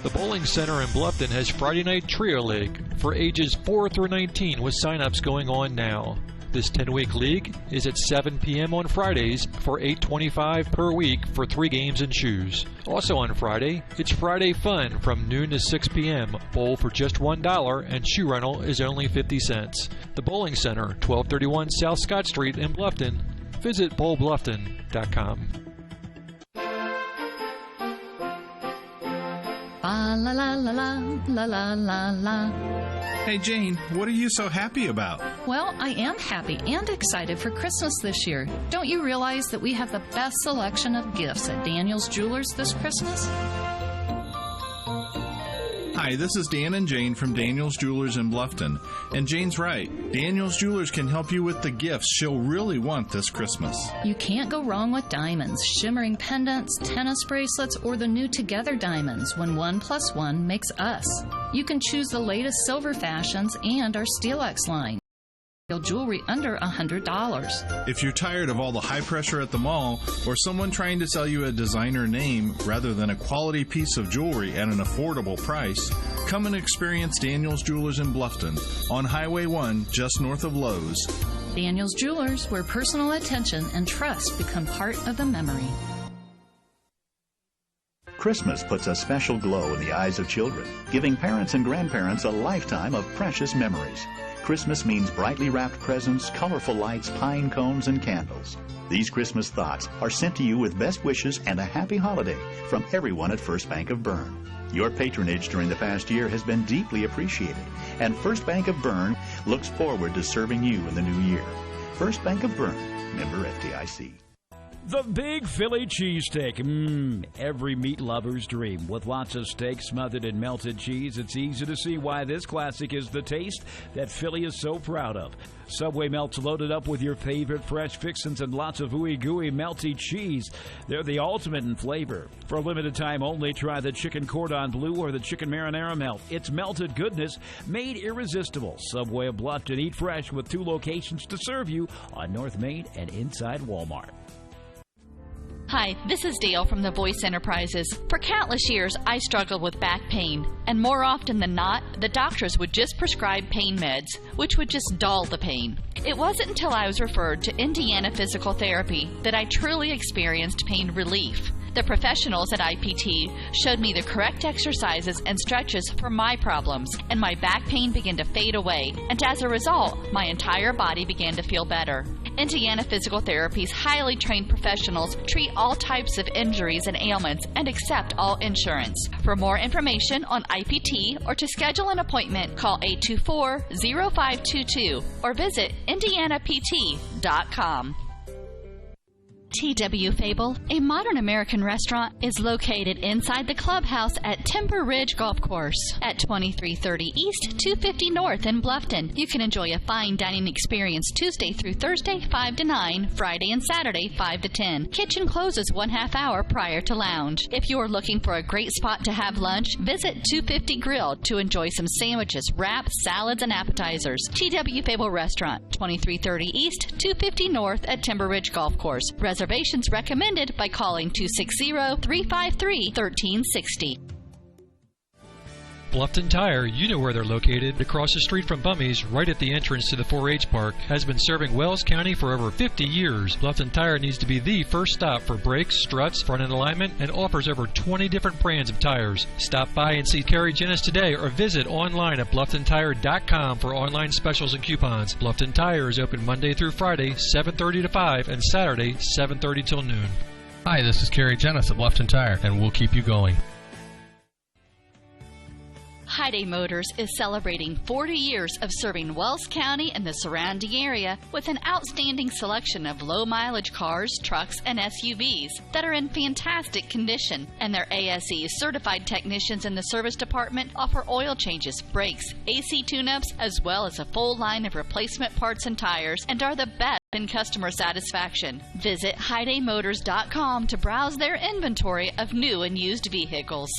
The Bowling Center in Bluffton has Friday Night Trio League for ages 4 through 19 with sign-ups going on now. This 10-week league is at 7 p.m. on Fridays for $8.25 per week for 3 games and shoes. Also on Friday, it's Friday Fun from noon to 6 p.m. Bowl for just $1 and shoe rental is only 50 cents. The Bowling Center, 1231 South Scott Street in Bluffton. Visit bowlbluffton.com. La la la la la la la la. Hey Jane, what are you so happy about? Well, I am happy and excited for Christmas this year. Don't you realize that we have the best selection of gifts at Daniel's Jewelers this Christmas? Hi, this is Dan and Jane from Daniel's Jewelers in Bluffton. And Jane's right. Daniel's Jewelers can help you with the gifts she'll really want this Christmas. You can't go wrong with diamonds, shimmering pendants, tennis bracelets, or the new Together diamonds when 1 + 1 makes us. You can choose the latest silver fashions and our SteelX line. Jewelry under $100. If you're tired of all the high pressure at the mall or someone trying to sell you a designer name rather than a quality piece of jewelry at an affordable price, come and experience Daniel's Jewelers in Bluffton on Highway 1 just north of Lowe's. Daniel's Jewelers, where personal attention and trust become part of the memory. Christmas puts a special glow in the eyes of children, giving parents and grandparents a lifetime of precious memories. Christmas means brightly wrapped presents, colorful lights, pine cones, and candles. These Christmas thoughts are sent to you with best wishes and a happy holiday from everyone at First Bank of Bern. Your patronage during the past year has been deeply appreciated, and First Bank of Bern looks forward to serving you in the new year. First Bank of Bern, member FDIC. The Big Philly Cheesesteak. Every meat lover's dream. With lots of steak smothered in melted cheese, it's easy to see why this classic is the taste that Philly is so proud of. Subway melts loaded up with your favorite fresh fixins and lots of ooey-gooey melty cheese. They're the ultimate in flavor. For a limited time only, try the chicken cordon bleu or the chicken marinara melt. It's melted goodness made irresistible. Subway of Bluffton. Eat fresh with 2 locations to serve you on North Main and inside Walmart. Hi, this is Dale from the Voice Enterprises. For countless years, I struggled with back pain, and more often than not, the doctors would just prescribe pain meds, which would just dull the pain. It wasn't until I was referred to Indiana Physical Therapy that I truly experienced pain relief. The professionals at IPT showed me the correct exercises and stretches for my problems, and my back pain began to fade away, and as a result, my entire body began to feel better. Indiana Physical Therapy's highly trained professionals treat all types of injuries and ailments and accept all insurance. For more information on IPT or to schedule an appointment, call 824-0522 or visit indianapt.com. T.W. Fable, a modern American restaurant, is located inside the clubhouse at Timber Ridge Golf Course at 2330 East, 250 North in Bluffton. You can enjoy a fine dining experience Tuesday through Thursday, 5 to 9, Friday and Saturday, 5 to 10. Kitchen closes 1/2 hour prior to lounge. If you are looking for a great spot to have lunch, visit 250 Grill to enjoy some sandwiches, wraps, salads, and appetizers. T.W. Fable Restaurant, 2330 East, 250 North at Timber Ridge Golf Course. Reservations recommended by calling 260-353-1360. Bluffton Tire, you know where they're located, across the street from Bummy's, right at the entrance to the 4-H Park, has been serving Wells County for over 50 years. Bluffton Tire needs to be the first stop for brakes, struts, front-end alignment, and offers over 20 different brands of tires. Stop by and see Carrie Jennis today or visit online at BlufftonTire.com for online specials and coupons. Bluffton Tire is open Monday through Friday, 7:30 to 5, and Saturday, 7:30 till noon. Hi, this is Carrie Jennis at Bluffton Tire, and we'll keep you going. Hyundai Motors is celebrating 40 years of serving Wells County and the surrounding area with an outstanding selection of low-mileage cars, trucks, and SUVs that are in fantastic condition. And their ASE certified technicians in the service department offer oil changes, brakes, AC tune-ups, as well as a full line of replacement parts and tires, and are the best in customer satisfaction. Visit HyundaiMotors.com to browse their inventory of new and used vehicles.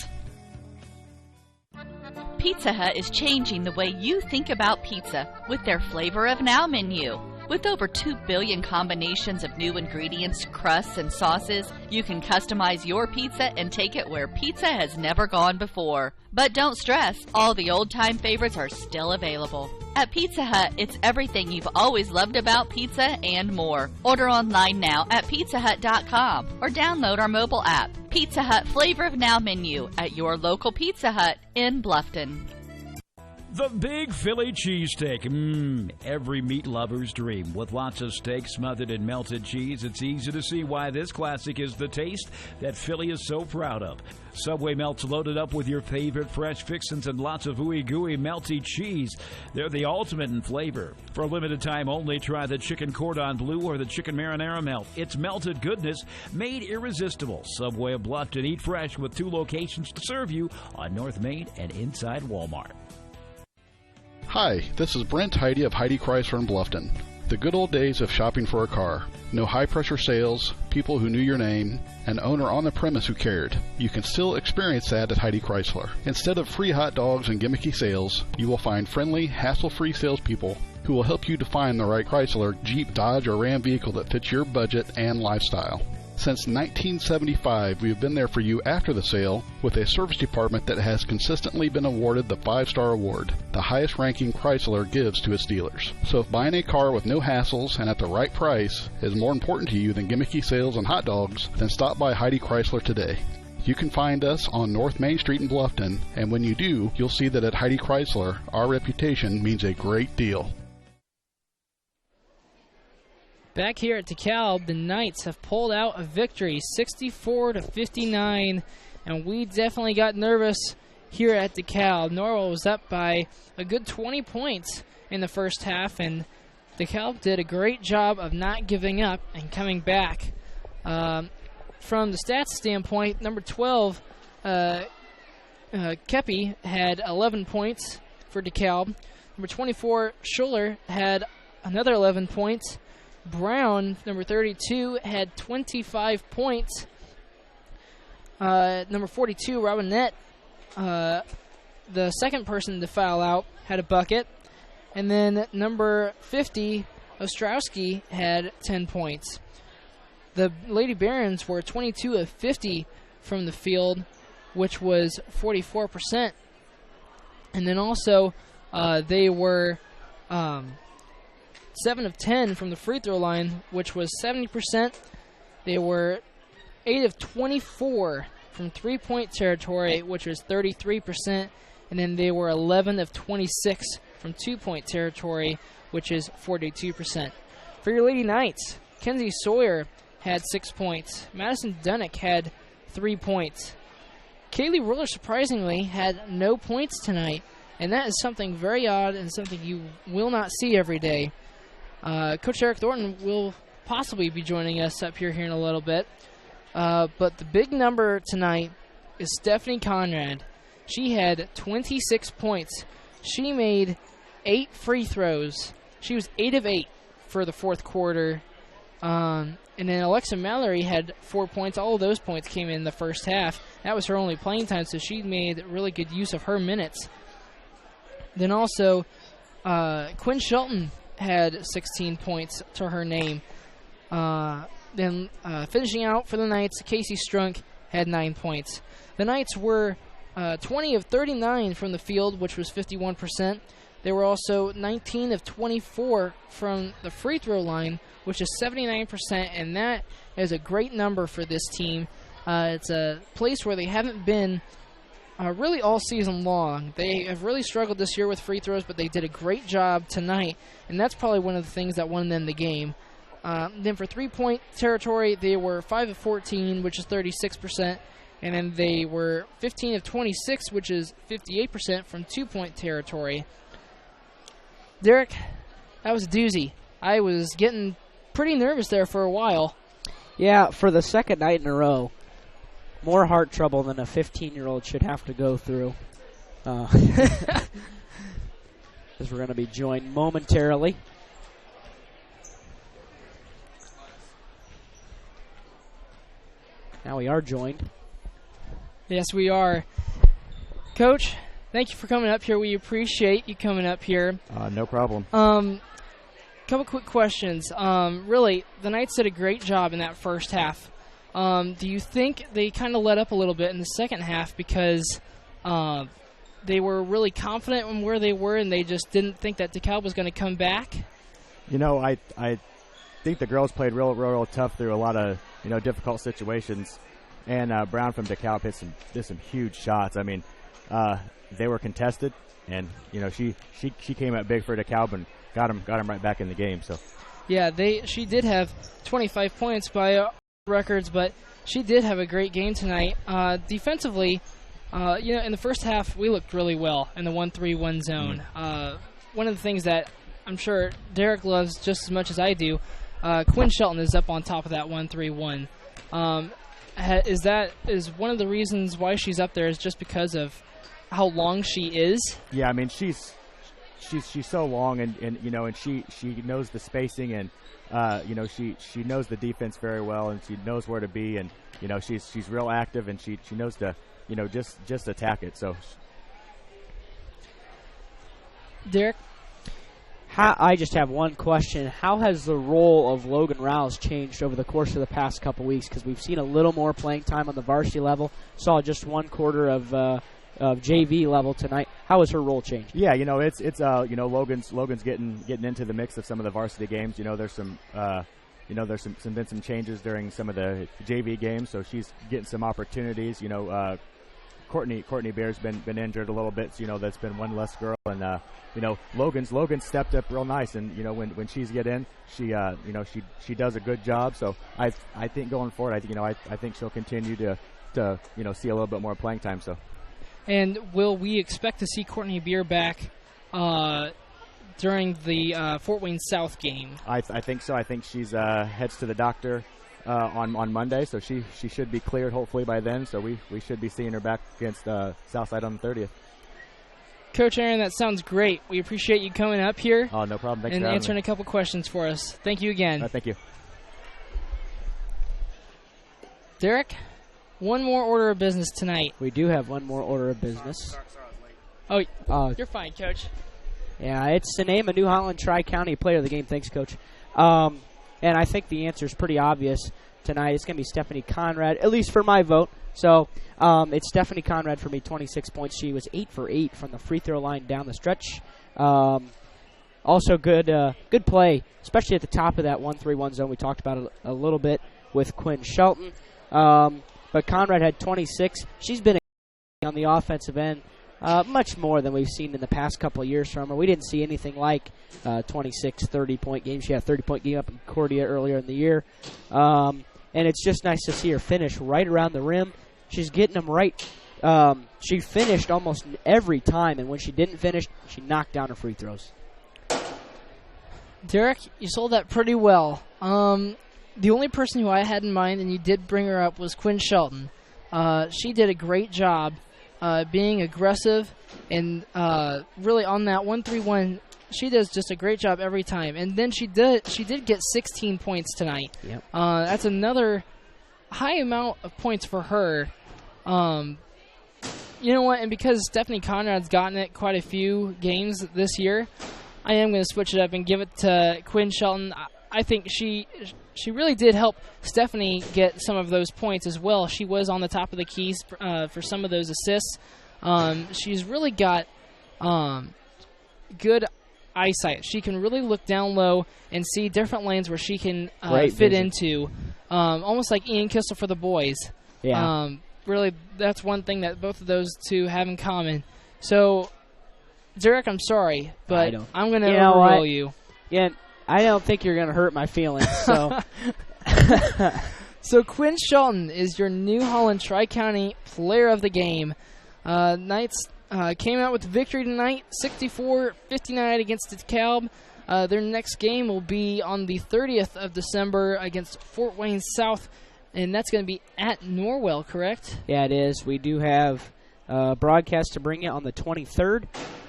Pizza Hut is changing the way you think about pizza with their Flavor of Now menu. With over 2 billion combinations of new ingredients, crusts, and sauces, you can customize your pizza and take it where pizza has never gone before. But don't stress, all the old-time favorites are still available. At Pizza Hut, it's everything you've always loved about pizza and more. Order online now at pizzahut.com or download our mobile app. Pizza Hut Flavor of Now menu at your local Pizza Hut in Bluffton. The Big Philly Cheesesteak. Every meat lover's dream. With lots of steak smothered in melted cheese, it's easy to see why this classic is the taste that Philly is so proud of. Subway melts loaded up with your favorite fresh fixins and lots of ooey-gooey melty cheese. They're the ultimate in flavor. For a limited time only, try the chicken cordon bleu or the chicken marinara melt. It's melted goodness made irresistible. Subway of Bluffton. Eat fresh with 2 locations to serve you on North Main and inside Walmart. Hi, this is Brent Heidi of Heidi Chrysler in Bluffton. The good old days of shopping for a car. No high-pressure sales, people who knew your name, an owner on the premise who cared. You can still experience that at Heidi Chrysler. Instead of free hot dogs and gimmicky sales, you will find friendly, hassle-free salespeople who will help you to find the right Chrysler, Jeep, Dodge, or Ram vehicle that fits your budget and lifestyle. Since 1975, we have been there for you after the sale with a service department that has consistently been awarded the 5-star award, the highest ranking Chrysler gives to its dealers. So if buying a car with no hassles and at the right price is more important to you than gimmicky sales and hot dogs, then stop by Heidi Chrysler today. You can find us on North Main Street in Bluffton, and when you do, you'll see that at Heidi Chrysler, our reputation means a great deal. Back here at Dekalb, the Knights have pulled out a victory, 64-59, and we definitely got nervous here at Dekalb. Norwell was up by a good 20 points in the first half, and Dekalb did a great job of not giving up and coming back. From the stats standpoint, number 12, Kepi had 11 points for Dekalb. Number 24, Schuller had another 11 points. Brown, number 32, had 25 points. Number 42, Robinette, the second person to foul out, had a bucket. And then number 50, Ostrowski, had 10 points. The Lady Barons were 22 of 50 from the field, which was 44%. And then also they were 7 of 10 from the free throw line, which was 70%. They were 8 of 24 from three-point territory, which was 33%. And then they were 11 of 26 from two-point territory, which is 42%. For your Lady Knights, Kenzie Sawyer had 6 points. Madison Dunnick had 3 points. Kaylee Ruller, surprisingly, had no points tonight. And that is something very odd and something you will not see every day. Coach Eric Thornton will possibly be joining us up here in a little bit. But the big number tonight is Stephanie Conrad. She had 26 points. She made 8 free throws. She was 8 of 8 for the fourth quarter. And then Alexa Mallory had 4 points. All of those points came in the first half. That was her only playing time, so she made really good use of her minutes. Then also, Quinn Shelton had 16 points to her name. Then finishing out for the Knights, Casey Strunk had 9 points. The Knights were 20 of 39 from the field, which was 51%. They were also 19 of 24 from the free throw line, which is 79%, and that is a great number for this team. It's a place where they haven't been really all season long. They have really struggled this year with free throws, but they did a great job tonight, and that's probably one of the things that won them the game. Then for three-point territory, they were 5 of 14, which is 36%, and then they were 15 of 26, which is 58% from two-point territory. Derek, that was a doozy. I was getting pretty nervous there for a while. Yeah, for the second night in a row. More heart trouble than a 15-year-old should have to go through. As we're going to be joined momentarily. Now we are joined. Yes, we are. Coach, thank you for coming up here. We appreciate you coming up here. No problem. Couple quick questions. Really, the Knights did a great job in that first half. Do you think they kind of let up a little bit in the second half because they were really confident in where they were, and they just didn't think that Dekalb was going to come back? I think the girls played real tough through a lot of difficult situations, and Brown from Dekalb did some huge shots. I mean, they were contested, and she came out big for Dekalb and got him right back in the game. So yeah, she did have 25 points by records, but she did have a great game tonight. Defensively, in the first half we looked really well in the 1-3-1 zone. One of the things that I'm sure Derek loves just as much as I do, Quinn Shelton is up on top of that 1-3-1. Is one of the reasons why she's up there is just because of how long she is? Yeah, I mean she's so long, and she knows the spacing, and she knows the defense very well, and she knows where to be, and she's real active, and she knows to just attack it. So Derek, I just have one question. How has the role of Logan Rouse changed over the course of the past couple weeks? Because we've seen a little more playing time on the varsity level. Saw just 1 quarter of JV level tonight. How has her role changed? Yeah, it's Logan's getting into the mix of some of the varsity games. There's some been some changes during some of the JV games, so she's getting some opportunities. Courtney Bear's been injured a little bit, so that's been one less girl, and Logan stepped up real nice, and when she's get in, she does a good job. So I think going forward, I think she'll continue to see a little bit more playing time. So. And will we expect to see Courtney Beer back during the Fort Wayne South game? I think so. I think she's heads to the doctor on Monday, so she should be cleared hopefully by then. So we should be seeing her back against Southside on the 30th. Coach Aaron, that sounds great. We appreciate you coming up here. Oh, no problem. Thanks and for having answering me. a couple questions for us. Thank you again. Thank you. Derek, one more order of business tonight. We do have one more order of business. Oh, you're fine, Coach. Yeah, it's to name a New Holland Tri-County player of the game. Thanks, Coach. And I think the answer is pretty obvious tonight. It's going to be Stephanie Conrad, at least for my vote. So it's Stephanie Conrad for me, 26 points. She was 8 for 8 from the free throw line down the stretch. Also good play, especially at the top of that 1-3-1 zone. We talked about it a little bit with Quinn Shelton. But Conrad had 26. She's been on the offensive end much more than we've seen in the past couple of years from her. We didn't see anything like 26, 30-point games. She had a 30-point game up in Cordia earlier in the year. And it's just nice to see her finish right around the rim. She's getting them right. She finished almost every time, and when she didn't finish, she knocked down her free throws. Derek, you sold that pretty well. The only person who I had in mind, and you did bring her up, was Quinn Shelton. She did a great job being aggressive and really on that 1-3-1. She does just a great job every time. And then she did get 16 points tonight. Yep. That's another high amount of points for her. You know what? And because Stephanie Conrad's gotten it quite a few games this year, I am going to switch it up and give it to Quinn Shelton. I think she really did help Stephanie get some of those points as well. She was on the top of the keys for some of those assists. She's really got good eyesight. She can really look down low and see different lanes where she can fit into, almost like Ian Kissel for the boys. Yeah. Really, that's one thing that both of those two have in common. So, Derek, I'm sorry, but I'm going to overrule you. Yeah, I don't think you're going to hurt my feelings. So, so Quinn Shelton is your New Holland Tri-County Player of the Game. Knights came out with a victory tonight, 64-59 against Dekalb. Their next game will be on the 30th of December against Fort Wayne South, and that's going to be at Norwell, correct? Yeah, it is. We do have a broadcast to bring you on the 23rd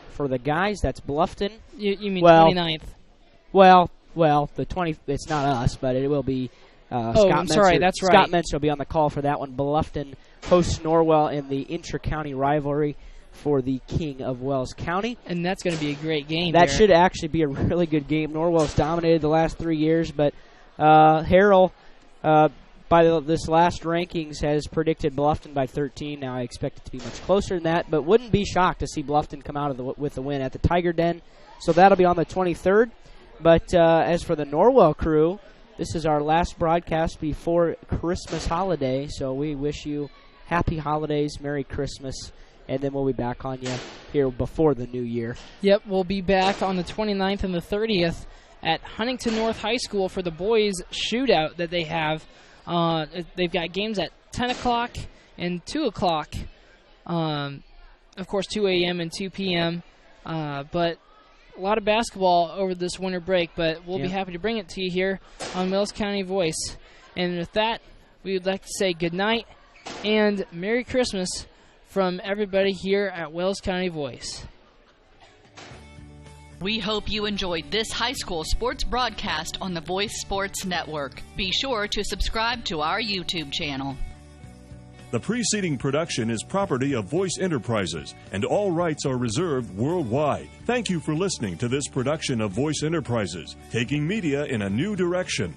for the guys. That's Bluffton. You mean 29th? Well, the 20. It's not us, but it will be. Scott I'm sorry. That's right. Scott Mentz will be on the call for that one. Bluffton hosts Norwell in the intra-county rivalry for the King of Wells County. And that's going to be a great game. That should actually be a really good game. Norwell's dominated the last 3 years, but Harrell, by this last rankings has predicted Bluffton by 13. Now I expect it to be much closer than that, but wouldn't be shocked to see Bluffton come out of with the win at the Tiger Den. So that'll be on the 23rd. But as for the Norwell crew, this is our last broadcast before Christmas holiday, so we wish you happy holidays, Merry Christmas, and then we'll be back on you here before the new year. Yep, we'll be back on the 29th and the 30th at Huntington North High School for the boys' shootout that they have. They've got games at 10 o'clock and 2 o'clock. Of course, 2 a.m. and 2 p.m., but a lot of basketball over this winter break, but we'll be happy to bring it to you here on Wales County Voice. And with that, we would like to say good night and Merry Christmas from everybody here at Wales County Voice. We hope you enjoyed this high school sports broadcast on the Voice Sports Network. Be sure to subscribe to our YouTube channel. The preceding production is property of Voice Enterprises, and all rights are reserved worldwide. Thank you for listening to this production of Voice Enterprises, taking media in a new direction.